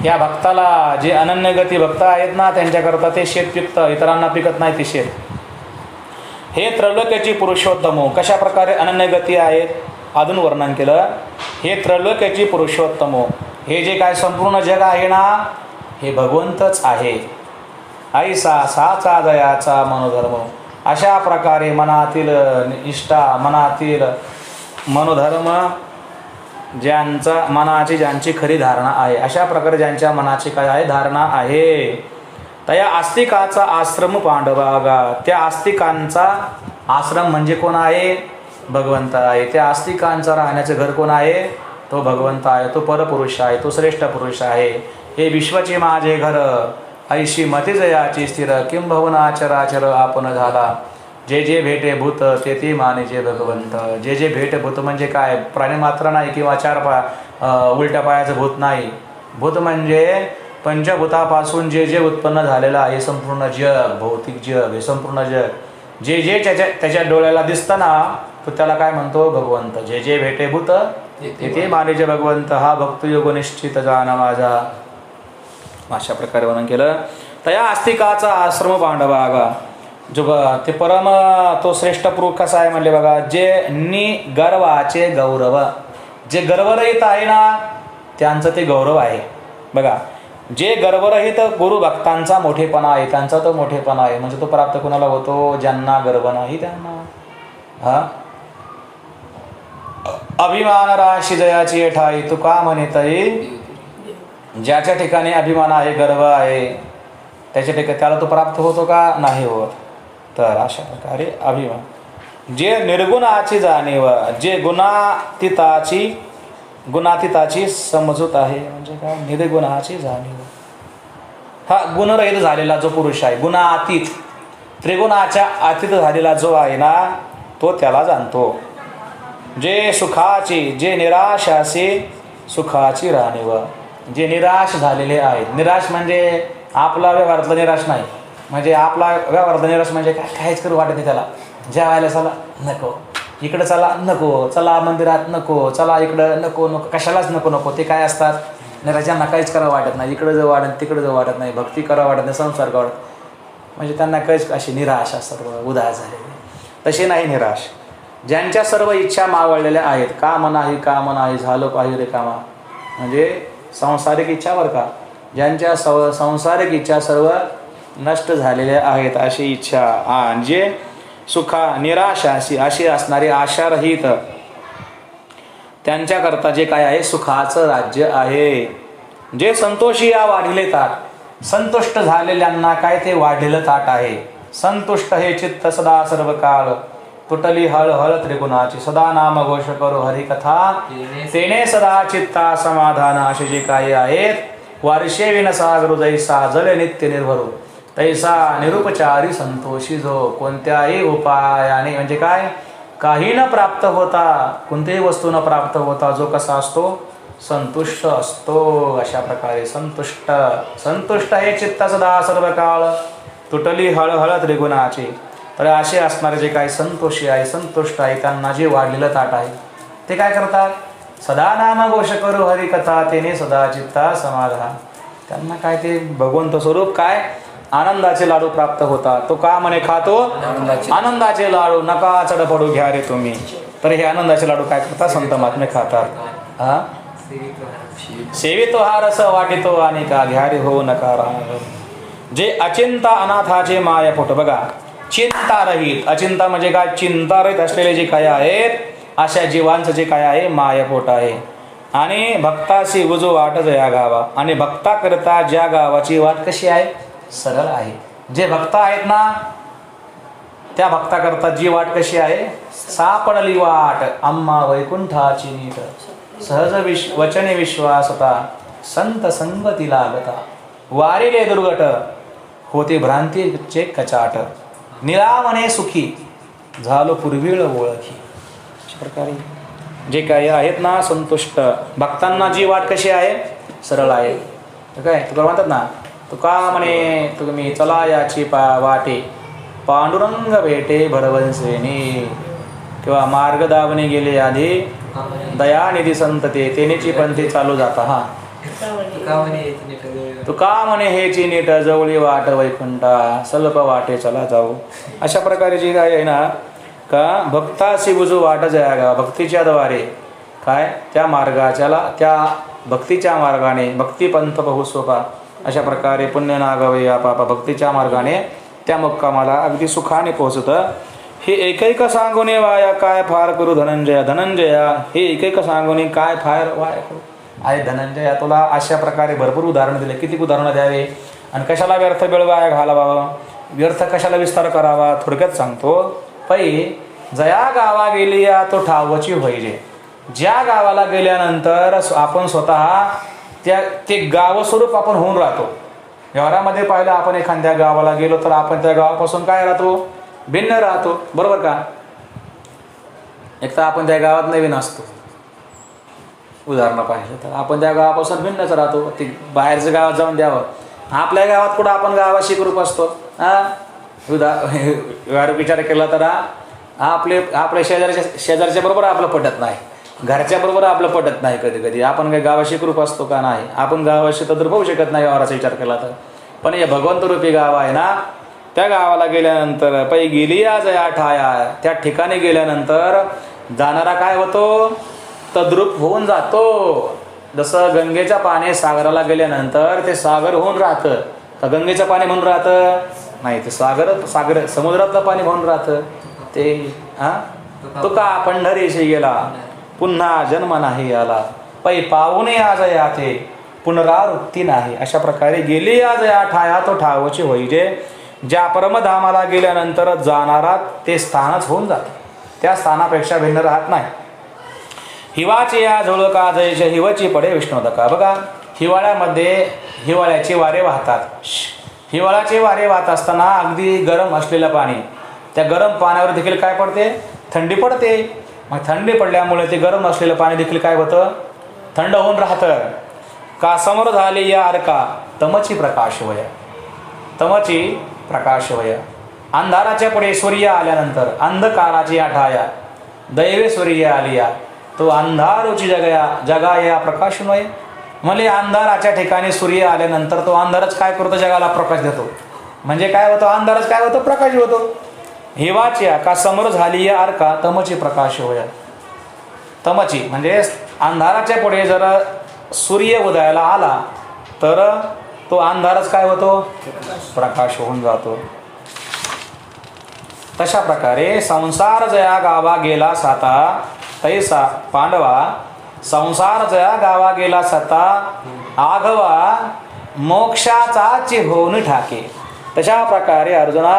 या भक्ताला. जे अनन्यगती भक्त आहेत ना, त्यांच्याकरता ते शेत पिकतं, इतरांना पिकत नाही ते शेत. हे त्रैलोक्याची पुरुषोत्तमो, कशा प्रकारे अनन्यगती आहेत अजून वर्णन केलं. हे त्रैलोक्याची पुरुषोत्तमो, हे जे काय संपूर्ण जग आहे ना, हे भगवंतच आहे. ऐसा साचा दयाचा मनोधर्म, अशा प्रकारे मनातील निष्ठा, मनातील मनोधर्म, ज्यांची खरी धारणा आहे, अशा प्रकारे ज्यांच्या मनाची काय आहे धारणा आहे, त्या आस्तिकाचा आश्रम पांडवागा, त्या आस्तिकांचा आश्रम म्हणजे कोण आहे, भगवंत आहे. त्या आस्तिकांचा राहण्याचं घर कोण आहे, तो भगवंत आहे, तो परपुरुष आहे, तो श्रेष्ठ पुरुष आहे. हे विश्वाचे माझे घर, ऐशी मती जयाची स्थिर, किंब भवनाचराचर आपण झाला, जे जे भेटे भूत ते ते मानेचे भगवंत. जे जे भेट भूत म्हणजे काय, प्राणी मात्र नाही किंवा उलट्या पायाचं भूत नाही. भूत म्हणजे पंचभूतापासून जे जे उत्पन्न झालेलं आहे संपूर्ण जग, भौतिक जग, हे संपूर्ण जग, जे जे त्याच्या डोळ्याला दिसतं ना, तो त्याला काय म्हणतो, भगवंत. जे जे भेटे भूत ते ते मानेचे भगवंत, हा भक्तयोग निश्चित जाणा माझा. अशा प्रकारे वर्णन केलं. तया आस्तिकाचा आश्रम पांडवागा, जो ते परम तो श्रेष्ठ पुरुष कसा आहे म्हणले बघा, जे गर्वाचे गौरव, जे गर्वरहित आहे ना, त्यांचं ते गौरव आहे बघा. जे गर्वरहित गुरु भक्तांचा मोठेपणा आहे, त्यांचा तो मोठेपणा आहे. म्हणजे तो प्राप्त कोणाला होतो, ज्यांना गर्व नाही त्यांना. हा अभिमान राशी जयाची एठाई, तुका म्हणत ज्याच्या ठिकाणी अभिमान आहे, गर्व आहे, त्याच्या ठिकाणी त्याला तो प्राप्त होतो का, नाही होत. तर अशा प्रकारे अभिमान, जे निर्गुणाची जाणीव, जे गुणातीताची समजूत आहे, म्हणजे काय, निर्गुणाची जाणीव. हा गुणरहित झालेला जो पुरुष आहे, गुणातीत, त्रिगुणाच्या अतीत झालेला जो आहे ना, तो त्याला जाणतो. जे सुखाची, जे निराशाशी सुखाची राणीव, जे निराश झालेले आहेत. निराश म्हणजे आपला व्यवहारातला निराश नाही, म्हणजे आपला व्यवहारातला निराश म्हणजे काहीच करू वाटत नाही त्याला. जेवायला चला नको, इकडं चला नको, चला मंदिरात नको, चला इकडं नको, कशालाच नको. ते काय असतात, निराशांना काहीच करावं वाटत नाही, इकडं जाऊ वाटत, तिकडं जाऊ वाटत नाही, भक्ती करावं वाटत नाही, संसार वाटत, म्हणजे त्यांना काहीच अशी निराश असतात, उदास झालेले. तसे नाही निराश, ज्यांच्या सर्व इच्छा मावळलेल्या आहेत. काम नाही झालं पाहिजे रे कामा, म्हणजे सांसारिक इच्छा बरं का, ज्यांच्या सांसारिक इच्छा सर्व नष्ट झालेल्या आहेत, अशी इच्छा. जे निराशाशी अशी असणारी आशारहित, त्यांच्याकरता जे काय आहे, सुखाचं राज्य आहे. जे संतोषी या वाढिले ताट, संतुष्ट झालेल्यांना काय ते वाढलेलं ताट आहे. संतुष्ट हे चित्त सदा सर्व काळ, तुटली हळहळ त्रिगुणाची, सदा नाम घोष करू हरिकथा, तेने सदा चित्ता समाधान. असे जे काही आहेत, वर्षे विनसा हृदय साजले नित्य निर्भरू, तैसा निरुपचारी संतोषी जो कोणत्याही उपायाने म्हणजे काय काही न प्राप्त होता कोणत्याही वस्तू न प्राप्त होता जो कसा असतो संतुष्ट असतो अशा प्रकारे संतुष्ट संतुष्ट हे चित्त सदा सर्व काळ तुटली हळहळ त्रिगुणाची तर असे असणारे जे काही संतोषी आहे संतुष्ट आहे त्यांना जे वाढलेलं ताट आहे ते काय करतात सदा नाम घोष करू हरिकथा तेने सदा चित्ता समाधान त्यांना काय ते भगवंत स्वरूप काय आनंदाचे लाडू प्राप्त होतात तो का म्हणे खातो आनंदाचे लाडू नका चढपडू घ्या रे तुम्ही तर हे आनंदाचे लाडू काय करतात संत महात्मे खातात हा सेवितो हा रस वाटितो आणि का घ्या रे हो नका राग जे अचिंता अनाथाचे माया पोट बघा चिंता रहित अचिंता म्हणजे काय चिंता रहित असलेले जे काय आहेत अशा जीवांचं जे काय आहे मायापोट आहे आणि भक्ताशी उजो वाट जया गावा आणि भक्ता करता ज्या गावाची वाट कशी आहे सरळ आहे जे भक्त आहेत ना त्या भक्ता करता जी वाट कशी आहे सापडली वाट आम्हा वैकुंठाची नीट सहज वचने विश्वासता संत संगती लागता वारिले दुर्गट होते भ्रांतीचे कचाट निरामने सुखी झालो पूर्वीळ ओळखी अशा प्रकारे जे काही आहेत ना संतुष्ट भक्तांना जी वाट कशी आहे सरळ आहे काय तुला म्हणतात ना तू का म्हणे तुम्ही चला याची वाटे पांडुरंग भेटे भरवंसेने किंवा मार्ग दावणे गेले आधी दयानिधी संतते तेनेची पंथी चालू जाता हा तू का म्हणे हेची नीट जवळी वाट वैकुंठा सल्प वाटे चला जाऊ अशा प्रकारे जी काय आहे ना का भक्ताशी बुजू वाट जागा भक्तीच्या द्वारे काय त्या मार्गाच्याला त्या भक्तीच्या मार्गाने भक्तिपंथ बहुस्वपा अशा प्रकारे पुण्य नागवे आपापा भक्तीच्या मार्गाने त्या मुक्कामाला अगदी सुखाने पोहोचतं हे एकैक सांगूने वाया काय फार करू धनंजया धनंजया हे एकैक सांगूने काय फार वाया करू आहे धनंजया तुला अशा प्रकारे भरपूर उदाहरणं दिले किती उदाहरणं द्यावे आणि कशाला व्यर्थ वेळ वाया घालावा व्यर्थ कशाला विस्तार करावा थोडक्यात सांगतो पै जया गावा गेली या तो ठावची होईजे ज्या गावाला गेल्यानंतर आपण स्वतः ते गावस्वरूप आपण होऊन राहतो व्यवहारामध्ये पाहिलं आपण एखाद्या गावाला गेलो तर आपण त्या गावापासून काय राहतो भिन्न राहतो बरोबर का एक तर आपण त्या गावात नवीन असतो उदाहरणं पाहिलं तर आपण त्या गावापासून भिन्नच राहतो ते बाहेरच्या गावात जाऊन द्यावं आपल्या गावात कुठं आपण गावाशी ग्रुप असतो विचार केला तर आपल्या शेजारच्या बरोबर आपलं पटत नाही घरच्या बरोबर आपलं पटत नाही कधी कधी आपण काही गावाशी ग्रुप असतो का नाही आपण गावाशी तर होऊ शकत नाही व्यवहाराचा विचार केला तर पण हे भगवंत रूपी गाव आहे ना त्या गावाला गेल्यानंतर पै गेली आज या ठाया त्या ठिकाणी गेल्यानंतर जाणारा काय होतो तद्रूप होऊन जातो जसं गंगेच्या पाणी सागराला गेल्यानंतर ते सागर होऊन राहतं तर गंगेचं पाणी म्हणून राहतं नाही ते सागर समुद्रातलं पाणी म्हणून राहतं ते तो का पंढरीशी गेला पुन्हा जन्म नाही आला पै पाहुणे आज याथे पुनरावृत्ती नाही अशा प्रकारे गेली आज या ठाया तो ठावची होईजे ज्या परमधामाला गेल्यानंतर जाणारा ते स्थानच होऊन जाते त्या स्थानापेक्षा भिन्न राहत नाही हिवाची या झुळका जयचे हिवची पडे विष्णोदका बघा हिवाळ्यामध्ये हिवाळ्याचे वारे वाहतात हिवाळ्याचे वारे वाहत असताना अगदी गरम असलेलं पाणी त्या गरम पाण्यावर देखील काय पडते थंडी पडते मग थंडी पडल्यामुळे ते गरम असलेलं पाणी देखील काय होतं थंड होऊन राहतं का समोर झाली या अर्का तमची प्रकाशवय तमची प्रकाशवय अंधाराच्या पुढे सूर्य आल्यानंतर अंधकाराची आठाया दैवे सूर्य आलिया तो अंधारोची जगाया प्रकाशनोय म्हणजे अंधाराच्या ठिकाणी सूर्य आल्यानंतर तो अंधारच काय करतो जगाला प्रकाश देतो म्हणजे काय होतं अंधारच काय होतो प्रकाश होतो हिवाची का समोर झाली या अर्का तमची प्रकाश होय तमची म्हणजे अंधाराच्या पुढे जर सूर्य उदयाला आला तर तो अंधारच काय होतो प्रकाश होऊन जातो तशा प्रकारे संसार जया गावा गेला साता तैसा पांडवा संसार जया गावा गेला साता आघवा मोक्षाचाची होऊन ठाके तशा प्रकारे अर्जुना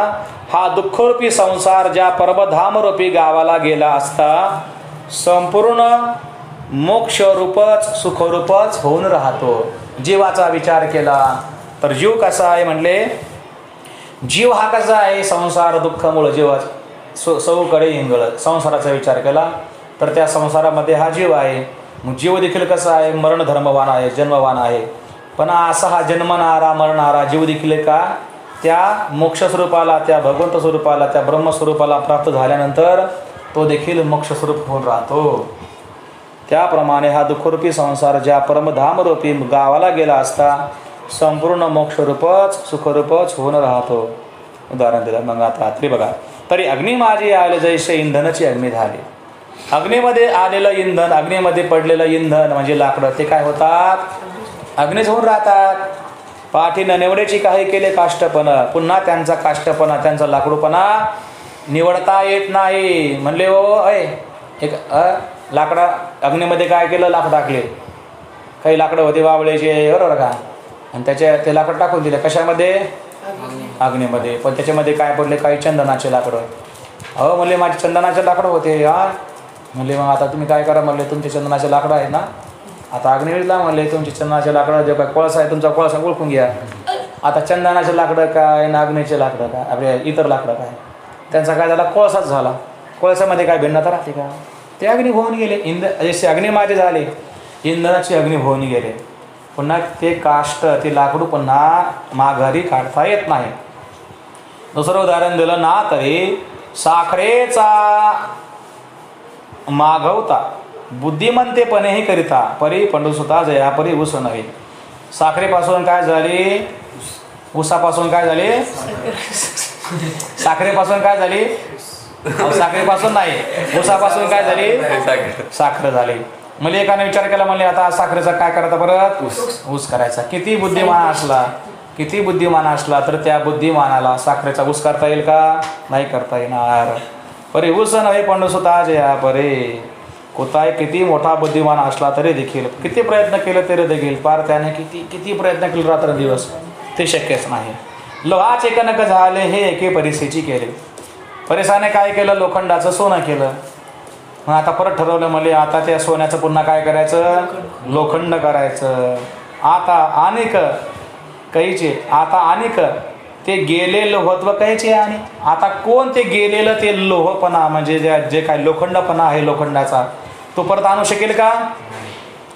हा दुःखरूपी संसार ज्या परमधामरूपी गावाला गेला असता संपूर्ण मोक्षरूपच सुखरूपच होऊन राहतो जीवाचा विचार केला तर जीव कसा आहे म्हणले जीव हा कसा आहे, संसार दुःखामुळं जीवा सौकडे हिंगळत संसाराचा विचार केला तर त्या संसारामध्ये हा जीव आहे. मग जीव देखील कसा आहे, मरण धर्मवान आहे, जन्मवान आहे. पण असा हा जन्मणारा मरणारा जीव देखील का त्या मोक्षस्वरूपाला, त्या भगवंत स्वरूपाला, त्या ब्रह्मस्वरूपाला प्राप्त झाल्यानंतर तो देखील मोक्षस्वरूप होऊन राहतो. त्याप्रमाणे हा दुःखरूपी संसार ज्या परमधामरूपी गावाला गेला असता संपूर्ण मोक्षरूपच सुखरूपच होऊन राहतो. उदाहरण दिलं. मग आता तरी बघा, तरी अग्नी माझे आले जैसे इंधनाची अग्नी झाली. अग्नीमध्ये आलेलं इंधन, अग्नीमध्ये पडलेलं इंधन म्हणजे लाकडं, ते काय होतात, अग्नीच होऊन राहतात. पाठीनं निवडेची काही केले काष्टपणा, पुन्हा त्यांचा काष्टपणा, त्यांचा लाकडूपणा निवडता येत नाही. म्हणले हो अय एक लाकडा अग्नीमध्ये काय केलं, लाकड टाकले. काही लाकडं होते वावळेचे, बरोबर का, आणि ते लाकड टाकून दिले कशामध्ये, अग्नीमध्ये. पण त्याच्यामध्ये काय पडले, काही चंदनाचे लाकडं. हो म्हणले माझे चंदनाचे लाकडं होते. हा म्हणले मग आता तुम्ही काय करा, म्हणले तुमचे चंदनाचे लाकडं आहेत ना, आता अग्निवीरला म्हणले तुमचे चंदनाचे लाकडं जे काय कोळसा आहे तुमचा कोळसा ओळखून घ्या. आता चंदनाचे लाकडं काय ना अग्नीचे लाकडं काय, आपले इतर लाकडं काय, त्यांचा काय झाला, कोळसाच झाला. कोळसामध्ये काय भिन्नता राहते का, ते अग्नी होऊन गेले. जसे अग्नी माझे झाले, इंधनाची अग्नी होऊन गेले. पुन्हा ते काष्ट, ते लाकडू पुन्हा माघारी काढता येत नाही. दुसरं उदाहरण दिलं ना, तरी साखरेचा मागवता बुद्धिमंतेपणेही करिता परी पंडुसुता जया परी ऊस नव्हे. साखरेपासून काय झाली, ऊसापासून काय झाले, साखरेपासून काय झाली, साखरेपासून नाही ऊसापासून काय झाली, साखर झाली. म्हणजे एकाने विचार केला, म्हणले आता साखरेचा काय करायचा, परत ऊस करायचा. किती बुद्धिमान असला तर त्या बुद्धिमानाला साखरेचा ऊस करता येईल का, नाही करता येणार. परे ऊस नव्हे पंडुसुता जया परे. कोताय किती मोठा बुद्धिमान असला तरी देखील, किती प्रयत्न केले तरी देखील, पार त्याने किती प्रयत्न केले रात्रंदिवस, ते शक्यच नाही. लोहाचे कनक झाले हे एके परिसेची केले. परिसाने काय केलं, लोखंडाचं सोनं केलं. मग आता परत ठरवलं, म्हणजे आता त्या सोन्याचं पुन्हा काय करायचं, लोखंड करायचं. आता अनेक कैचे, आता अनेक ते गेले लोहत्व कायचे. आणि आता कोण ते गेलेलं ते लोहपणा म्हणजे जे काय लोखंडपणा आहे लोखंडाचा, तो परत आणू शकेल का,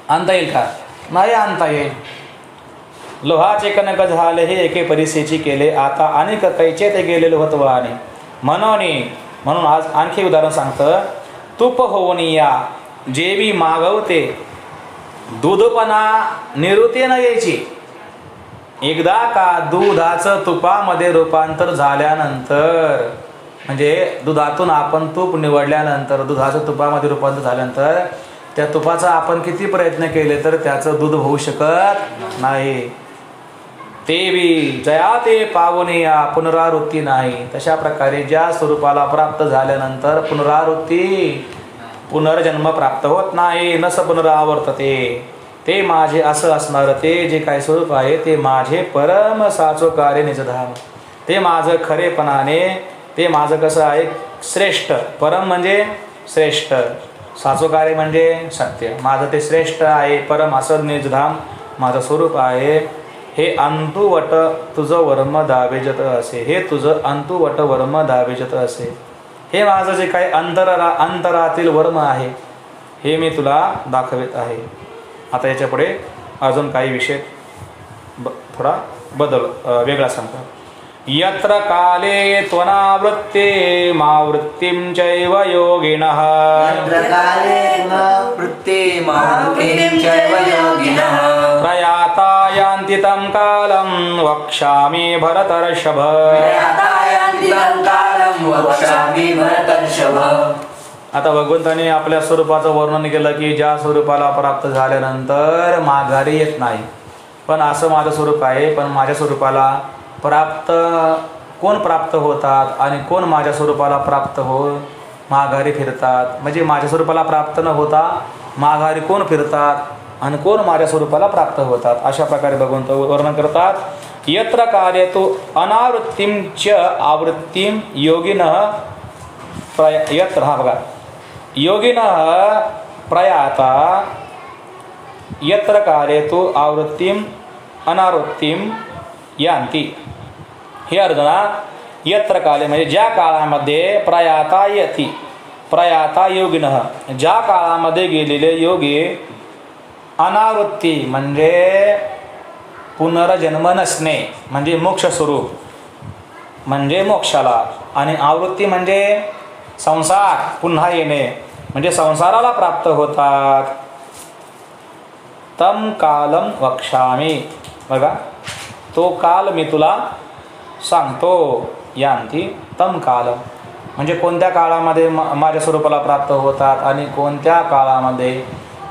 आणता येईल का, नाही आणता येईल. लोहाचे कनक झाले हे एके परिसेची केले, आता अनेक कैचे ते गेले लोहत्व. आणि म्हणून आज आणखी उदाहरण सांगतं. तूप होऊन या जेवी मागवते दूधपणा निवृत्ती न यायची. एकदा का दुधाचं तुपामध्ये रूपांतर झाल्यानंतर, म्हणजे दुधातून आपण तूप निवडल्यानंतर, दुधाचं तुपामध्ये रूपांतर झाल्यानंतर त्या तुपाचा आपण किती प्रयत्न केले तर त्याचं दूध होऊ शकत नाही. ते बी जया ते पावनिया पुनरावृत्ती नाही. तशा प्रकारे ज्या स्वरूपाला प्राप्त झाल्यानंतर पुनर्जन्म प्राप्त होत नाही. नस पुनरावर्तते. ते माझे असं असणार, ते जे काही स्वरूप आहे ते माझे परम साचोकारे निजधाम. ते माझं खरेपणाने, ते माझं कसं आहे, श्रेष्ठ. परम म्हणजे श्रेष्ठ, साचोकारे म्हणजे सत्य. माझं ते श्रेष्ठ आहे, परम असं निजधाम माझं स्वरूप आहे. हे अंतुवट तुझं वर्म दावेजत असे. हे तुझं अंतुवट वर्म दावेजत असे. हे माझं जे काही अंतरातील वर्म आहे हे मी तुला दाखवित आहे. आता याच्या पुढे अजून काही विषय थोडा वेगळा सांगतात. यत्र काले त्वनावृत्ते मावृत्तिं चैव योगिनः. प्रयाता यान्ति तं कालं वक्ष्यामि भरतर्षभ. आता भगवंताने आपल्या स्वरूपाचं वर्णन केलं की ज्या स्वरूपाला प्राप्त झाल्यानंतर माघारी येत नाही. पण असं माझं स्वरूप आहे, पण माझ्या स्वरूपाला कोण प्राप्त होतात आणि कोण माझ्या स्वरूपाला प्राप्त माघारी फिरतात. म्हणजे माझ्या स्वरूपाला प्राप्त न होता माघारी कोण फिरतात आणि कोण माझ्या स्वरूपाला प्राप्त होतात. अशा प्रकारे भगवंत वर्णन करतात. यत्र कार्य तो अनावृत्तीं च आवृत्तीं योगिनः यत्र, हा बघा, योगिनः प्रयाता यत्र कार्य तो आवृत्तीं अनावृत्तीं यान्ति. हे अर्जुना, यत्र काले म्हणजे ज्या काळामध्ये प्रयाता योगिनः, ज्या काळामध्ये गेलेले योगी अनावृत्ती म्हणजे पुनर्जन्म नसणे म्हणजे मोक्ष स्वरूप म्हणजे मोक्षाला, आणि आवृत्ती म्हणजे संसार पुन्हा येणे म्हणजे संसाराला प्राप्त होतात. तम कालम वक्ष्यामि, बघा तो काल मी तुला सांगतो. यांती तम कालम म्हणजे कोणत्या काळामध्ये माझ्या स्वरूपाला प्राप्त होतात आणि कोणत्या काळामध्ये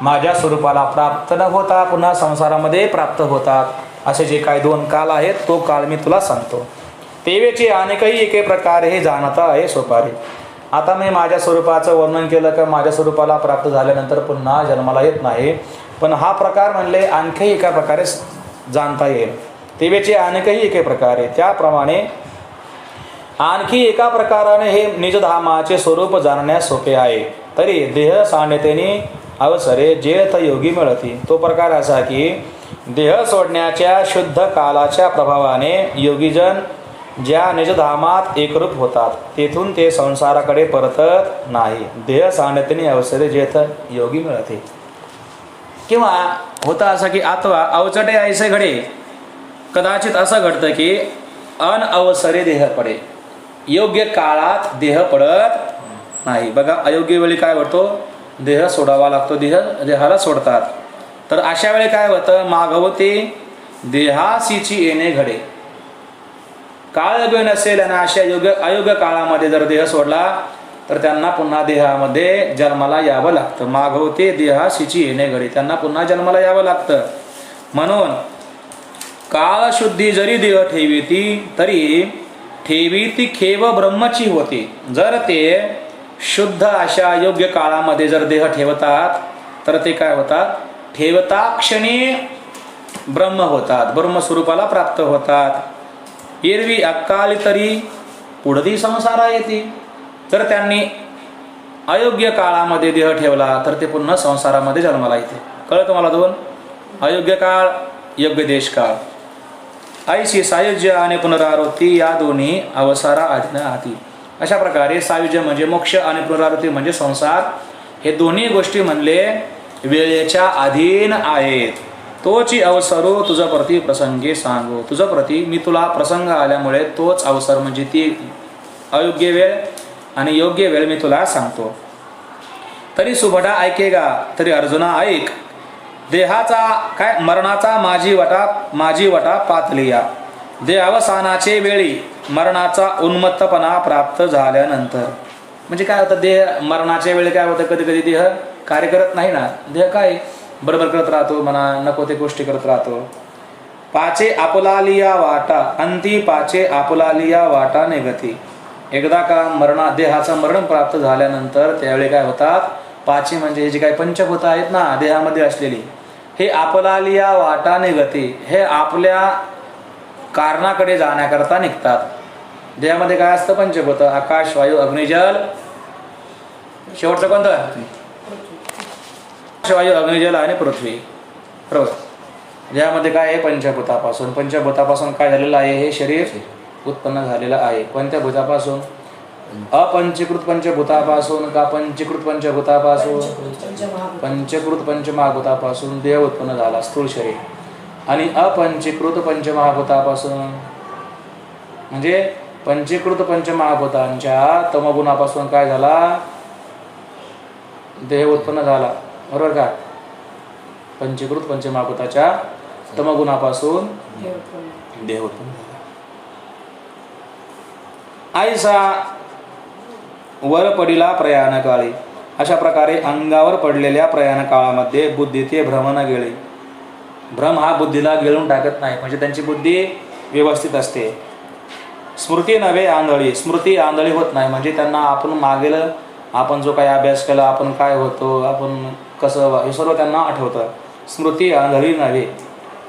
माझ्या स्वरूपाला प्राप्त न होता पुन्हा संसारामध्ये प्राप्त होतात, असे जे काही दोन काल आहेत तो काल मी तुला सांगतो. तेवेचे अनेकही एके प्रकारे हे जाणता आहे सोपारी. आता मी माझ्या स्वरूपाचं वर्णन केलं का माझ्या स्वरूपाला प्राप्त झाल्यानंतर पुन्हा जन्माला येत नाही, पण हा प्रकार म्हणले आणखी एका प्रकारे जाणता येईल. तेवेचे अनेकही एके प्रकारे, त्याप्रमाणे आणखी एका प्रकाराने हे निजधामाचे स्वरूप जाणण्यास सोपे आहे. तरी देह सान्यतेने अवसरे जेथ योगी मिळती. तो प्रकार असा की देह सोडण्याच्या शुद्ध कालाच्या प्रभावाने योगीजन ज्या निजधामात एकरूप होतात तेथून ते संसाराकडे परतत नाही. देह सान्यतेने अवसरे जेथ योगी मिळते. किंवा होता असं की अथवा अवचटे ऐसे घडे, कदाचित असं घडतं की अनअवसरे देह पडे, योग्य काळात देह पडत नाही. बघा अयोग्य वेळी काय होतो, देह सोडावा लागतो, देहाला सोडतात. तर अशा वेळी काय होतं, मागवते देहासीची येणे घडे. काळ योग्य नसेल आणि अशा अयोग्य काळामध्ये जर देह सोडला तर त्यांना पुन्हा देहामध्ये जन्माला यावं लागतं. मागवते देहासीची येणे घडे, त्यांना पुन्हा जन्माला यावं लागतं. म्हणून काळशुद्धी जरी देह ठेवीती तरी ठेवीती खेव ब्रह्मची होती. जर ते शुद्ध अशा योग्य काळामध्ये जर देह ठेवतात तर ते काय होतात, ठेवता क्षणी ब्रह्म होतात, ब्रह्मस्वरूपाला प्राप्त होतात. एरवी अकाली तरी पुढती संसारा येते. जर त्यांनी अयोग्य काळामध्ये देह ठेवला तर ते पुन्हा संसारामध्ये जन्माला येते. कळलं तुम्हाला दोन, अयोग्य काळ योग्य देश काळ. ऐशी सायुज्य आणि पुनरावृत्ती या दोन्ही अवसारा आधीन आती. अशा प्रकारे सायुज्य म्हणजे मोक्ष आणि पुनरावृत्ती म्हणजे संसार, हे दोन्ही गोष्टी म्हणले वेळेच्या अधीन आहेत. तोची अवसरो तुझ प्रती प्रसंगी सांगू. तुझ प्रती मी तुला प्रसंग आल्यामुळे तोच अवसर म्हणजे ती अयोग्य वेळ आणि योग्य वेळ मी तुला सांगतो. तरी सुभटा ऐकेगा, तरी अर्जुना ऐक. देहाचा काय मरणाचा माझी वटा पातलिया. देहावसानाचे वेळी मरणाचा उन्मत्तपणा प्राप्त झाल्यानंतर म्हणजे काय होतं, देह मरणाच्या वेळी काय होतं, कधी कधी देह कार्य करत नाही ना, देह काय बरोबर करत राहतो, म्हणा नको ते गोष्टी करत राहतो. पाचे आपुलालिया वाटा अंती पाचे आपुलालिया वाटा निगती. एकदा का देहाचं मरण प्राप्त झाल्यानंतर त्यावेळी काय होतात, पाचे म्हणजे हे जे काही पंचभूत आहेत ना देहामध्ये असलेली, हे आपुलालिया वाटा निगती, हे आपल्या कारणाकडे जाण्याकरता निघतात. देहामध्ये काय असतं, पंचभूत आकाश वायू अग्निजल, शेवटचं कोणतं, वायू अग्निजल आणि पृथ्वी, बरोबर. ज्यामध्ये काय आहे, पंचभूतापासून काय झालेलं आहे, हे शरीर उत्पन्न झालेलं आहे. कोणत्या भूतापासून, अपंचीकृत पंचभूतापासून का पंचीकृत पंचभूतापासून, पंचकृत पंचमहाभूतापासून देह उत्पन्न झाला स्थूल शरीर. आणि अपंचीकृत पंचमहाभूतापासून म्हणजे पंचीकृत पंचमहाभूतांच्या तमगुणापासून काय झाला, देह उत्पन्न झाला, बरोबर का. पंचीकृत पंचमहाभूताच्या तमगुणापासून देह उत्पन्न झाला. आयसा वर पडिला प्रयाण काळी. अशा प्रकारे अंगावर पडलेल्या प्रयाण काळामध्ये बुद्धी ते भ्रम न गेले. भ्रम हा बुद्धीला गिळून टाकत नाही, म्हणजे त्यांची बुद्धी व्यवस्थित असते. स्मृती नव्हे आंधळी, स्मृती आंधळी होत नाही, म्हणजे त्यांना आपण मागेल आपण जो काही अभ्यास केला, आपण काय होतो, आपण कसं, हे सर्व त्यांना आठवतं. स्मृती आंधळी नव्हे.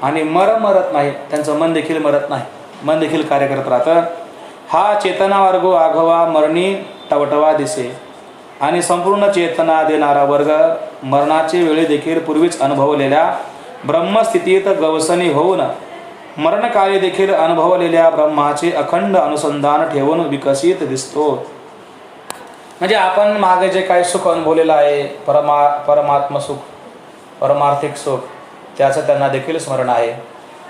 आणि मरत नाही, त्यांचं मन देखील मरत नाही, मन देखील कार्य करत राहतं. हा चेतना वर्ग आघवा मरणी टवटवा दिसे. आणि संपूर्ण चेतना देणारा वर्ग मरणाचे वेळी देखील पूर्वीच अनुभवलेल्या ब्रह्मस्थितीत गवसणी होऊन मरणकाळी देखील अनुभवलेल्या ब्रह्माचे अखंड अनुसंधान ठेवून विकसित दिसतो. म्हणजे आपण मागे जे काही सुख अनुभवलेलं आहे, परमात्म सुख, परमार्थिक सुख, त्याचं त्यांना देखील स्मरण आहे.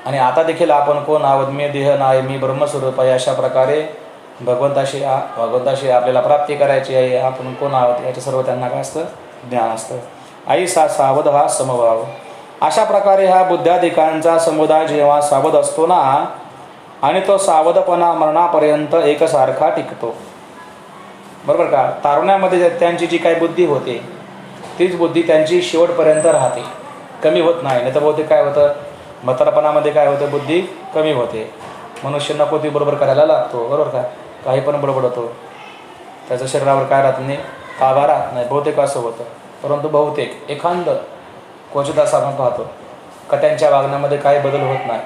आणि आता देखील आपण कोण आहोत, मी देह नाही, मी ब्रह्मस्वरूप आहे, अशा प्रकारे भगवंताशी आपल्याला प्राप्ती करायची आहे, आपण कोण आहोत याचं सर्व त्यांना काय असतं, ज्ञान असतं. ऐसा सावध हा समभाव. अशा प्रकारे हा बुद्ध्याधिकांचा समुदाय जेव्हा सावध असतो ना, आणि तो सावधपणा मरणापर्यंत एकसारखा टिकतो. बरोबर का? तारुण्यामध्ये त्यांची जी काही बुद्धी होते तीच बुद्धी त्यांची शेवटपर्यंत राहते, कमी होत नाही. नाही तर बहुतेक काय होतं, म्हातारपणामध्ये काय होतं, बुद्धी कमी होते. मनुष्य नको ती बरोबर करायला लागतो. बरोबर का? काही पण बडबड होतो, त्याच्या शरीरावर काय राहत नाही, ताबा राहत नाही. बहुतेक असं होतं. परंतु बहुतेक एखाद क्वचित असं आपण पाहतो का त्यांच्या वागण्यामध्ये काही बदल होत नाही.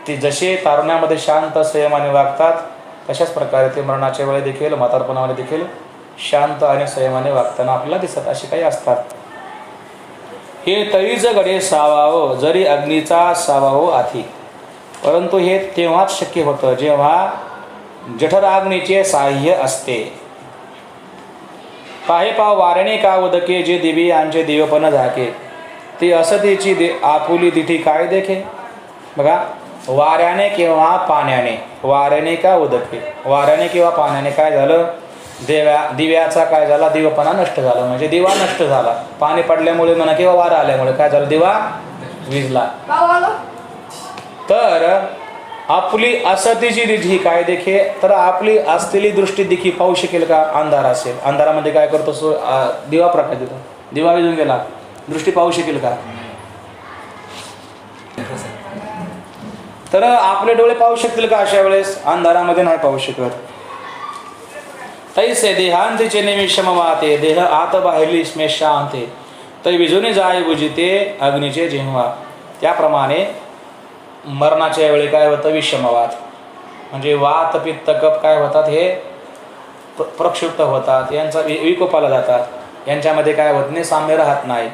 ती जसे तारुण्यामध्ये शांत संयमाने वागतात, तशाच प्रकारे ते मरणाच्या वेळी देखील, म्हातारपणामध्ये देखील शांत आणि संयमाने वागताना आपल्याला दिसत असे काही असतात. हे तळीच गडे सावावं जरी अग्नीचा सावावो आधी. परंतु हे तेव्हाच शक्य होतं जेव्हा जठराग्नीचे साह्य असते. पाहे पाव वारणे का उदके जे दिवी यांचे दिवपण झाके. ती असतीची आपुली दिठी काय देखे. बघा, वाऱ्याने किंवा पाण्याने, वाऱ्याने का उदके, वाऱ्याने किंवा पाण्याने काय झालं, दिव्याचा काय झाला, दिवपणा नष्ट झाला. म्हणजे दिवा नष्ट झाला, पाणी पडल्यामुळे म्हणा किंवा वारा आल्यामुळे काय झालं, दिवा विझला. तर आपली असतीची दिठी काय देखे, तर आपली असलेली दृष्टी देखील पाहू शकेल का. अंधार असेल, अंधारामध्ये काय करतो, दिवा प्रकाश देतो, दिवा विझून गेला, दृष्टी पाहू शकेल का. तर आपले डोळे पाहू शकतील का अशा वेळेस, अंधारामध्ये नाही पाहू शकत. तैसे देहांतीचे निमिषम वाते देह आत बाहेरली स्मेशांते तै विजून जाय बुजिते अग्नीचे जिव्हा. त्याप्रमाणे मरणाच्या वेळी काय होतं, विषमवात म्हणजे वात पित्त कफ काय होतात, हे प्रक्षुब्ध होतात, यांचा विकोपाला जातात, यांच्यामध्ये काय होत नाही, साम्य राहत नाही.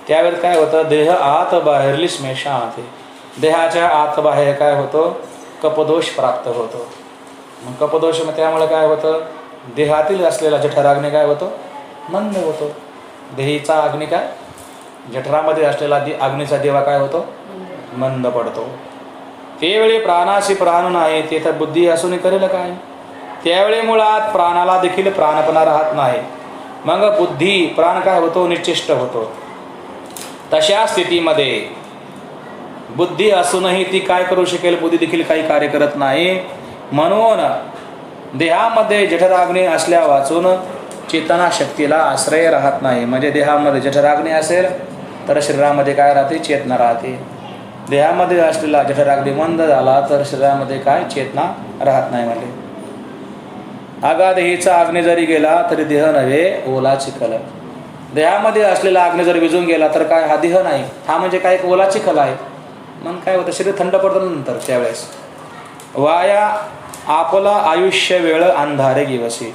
त्यावेळेस काय होतं, देह आत बाहेरली स्मेशांते, देहाच्या आत बाहेर काय होतो, कपदोष प्राप्त होतो. मग कपदोष त्यामुळे काय होतं, देहातील असलेला जठराग्नी काय होतो, मंद होतो. देहीचा अग्नी काय, जठरामध्ये असलेला अग्नीचा दिवा काय होतो, मंद पडतो. त्यावेळी प्राणाशी प्राण नाही, ते तर बुद्धी असून करेल काय. त्यावेळी मुळात प्राणाला देखील प्राणपणा राहत नाही. मग बुद्धी प्राण काय होतो, निश्चेष्ट होतो. तशा स्थितीमध्ये बुद्धी असूनही ती काय करू शकेल, बुद्धी देखील काही कार्य करत नाही. म्हणून देहामध्ये जठराग्नी असल्या वाचून चेतना शक्तीला आश्रय राहत नाही. म्हणजे देहामध्ये जठराग्नी असेल तर शरीरामध्ये काय राहते, चेतना राहते. देहामध्ये असलेला जठराग्नी मंद झाला तर शरीरामध्ये काय, चेतना राहत नाही. म्हणजे आगा देहीचा अग्नी जरी गेला तरी देह नव्हे ओला चिखल. देहामध्ये असलेला अग्नी जर विझून गेला तर काय, हा देह नाही, हा म्हणजे काय, एक ओला चिखल आहे. मग काय होतं, शरीर थंड पडतं नंतर. त्यावेळेस वाया आपला आयुष्य वेळ अंधारे गिवसी.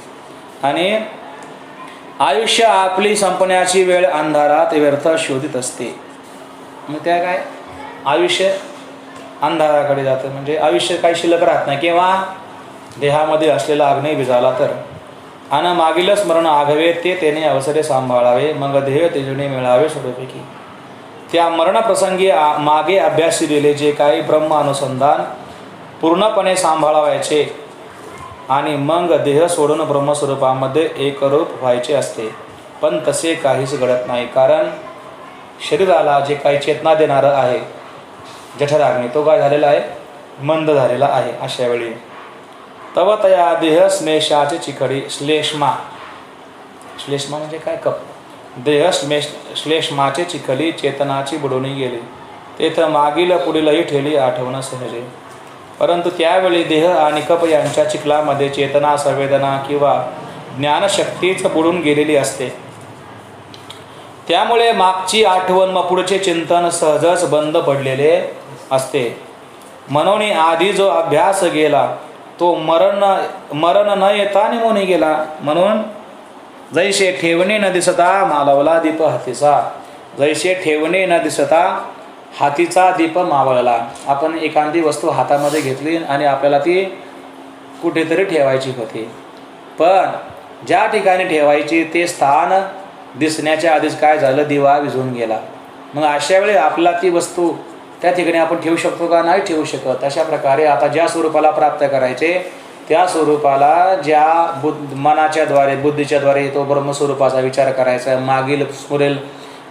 आणि आयुष्य आपली संपण्याची वेळ अंधारात व्यर्थ शोधित असते. मग त्या काय, आयुष्य अंधाराकडे जातं. म्हणजे आयुष्य काही शिल्लक राहत नाही. किंवा देहामध्ये असलेला अग्नी विझाला तर. आणि मागील स्मरण आघवे ते त्याने अवसरे सांभाळावे, मग देह तेजुने मिळावे स्वरूपैकी. त्या मरणप्रसंगी मागे अभ्यासिलेले जे काही ब्रह्म अनुसंधान पूर्णपणे सांभाळावायचे आणि मग देह सोडून ब्रह्मस्वरूपामध्ये एकरूप व्हायचे असते. पण तसे काहीच घडत नाही. कारण शरीराला जे काही चेतना देणारं आहे जठराग्नी, तो काय झालेला आहे, मंद झालेला आहे. अशा वेळी तव तया देह स्मेशाचे चिखडी श्लेष्मा, श्लेष्मा म्हणजे काय, कप. देह श्लेष्माचे चिखली चेतनाची बुडवणी गेली, तेथं मागील पुढीलही ठेली आठवणं सहजे. परंतु त्यावेळी देह आणि कप यांच्या चिखलामध्ये चेतना, संवेदना किंवा ज्ञानशक्तीच बुडून गेलेली असते. त्यामुळे मागची आठवण व पुढचे चिंतन सहजच बंद पडलेले असते. म्हणून आधी जो अभ्यास गेला तो मरण न येता निमून गेला. म्हणून जैसे ठेवणे न दिसता मालवला दीप हातीसा, जैसे ठेवणे न दिसता हातीचा दीप मावळला. आपण एखादी वस्तू हातामध्ये घेतली आणि आपल्याला ती कुठेतरी ठेवायची होती, पण ज्या ठिकाणी ठेवायची ते स्थान दिसण्याच्या आधीच काय झालं, दिवा विझून गेला. मग अशा वेळी आपला ती वस्तू त्या ठिकाणी आपण ठेवू शकतो का, नाही ठेवू शकत. अशा प्रकारे आता ज्या स्वरूपाला प्राप्त करायचे त्या स्वरूपाला ज्या मनाच्या द्वारे बुद्धीच्या द्वारे तो ब्रह्मस्वरूपाचा विचार करायचा, मागील स्मरेल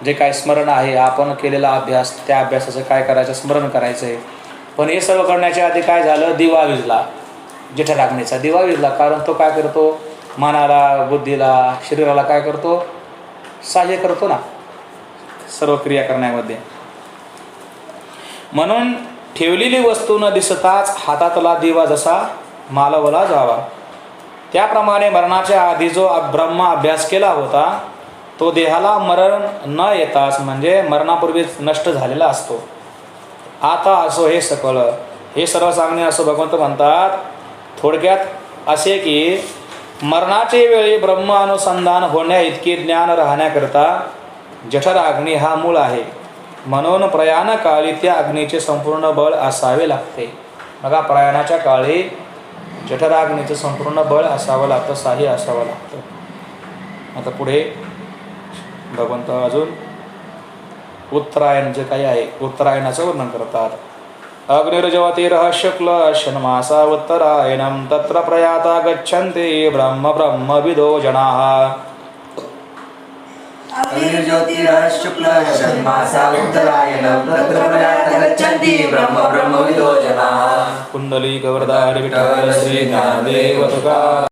जे काय स्मरण आहे आपण केलेला अभ्यास त्या अभ्यासाचं काय करायचं, स्मरण करायचं आहे. पण हे सर्व करण्याच्या आधी काय झालं, दिवा विझला, जठराग्नीचा दिवा विझला. कारण तो काय करतो, मनाला बुद्धीला शरीराला काय करतो, सहाय्य करतो ना सर्व क्रिया करण्यामध्ये. म्हणून ठेवलेली वस्तू न दिसताच हातातला दिवा जसा मालवला जावा, त्याप्रमाणे मरणाच्या आधी जो ब्रह्म अभ्यास केला होता तो देहाला मरण न येताच म्हणजे मरणापूर्वीच नष्ट झालेला असतो. आता असो हे सकळ, हे सर्व सांगणे असं भगवंत म्हणतात. थोडक्यात असे की मरणाचे वेळी ब्रह्म अनुसंधान होण्या इतके ज्ञान राहण्याकरता जठराग्नी हा मूळ आहे. म्हणून प्रयाणकाळी त्या अग्नीचे संपूर्ण बळ असावे लागते. बघा, प्रयाणाच्या काळी जठराग्नीचं संपूर्ण बळ असावं लागतं, साही असावं लागतं. आता पुढे भगवंत अजून उत्तरायण जे काही आहे उत्तरायणाचं वर्णन करतात. अग्निर्ज्योतिरः शुक्ल षण्मासा उत्तरायणं तत्र प्रयाता गच्छन्ति ब्रह्म ब्रह्मविदो जनाः. अग्निर्ज्योतिरः शुक्ल षण्मासा उत्तरायणं तत्र प्रयाता गच्छन्ति ब्रह्म ब्रह्मविदो जनाः. कुंडली गवर्धारी विठ्ठल श्री ज्ञानदेव तुकाराम.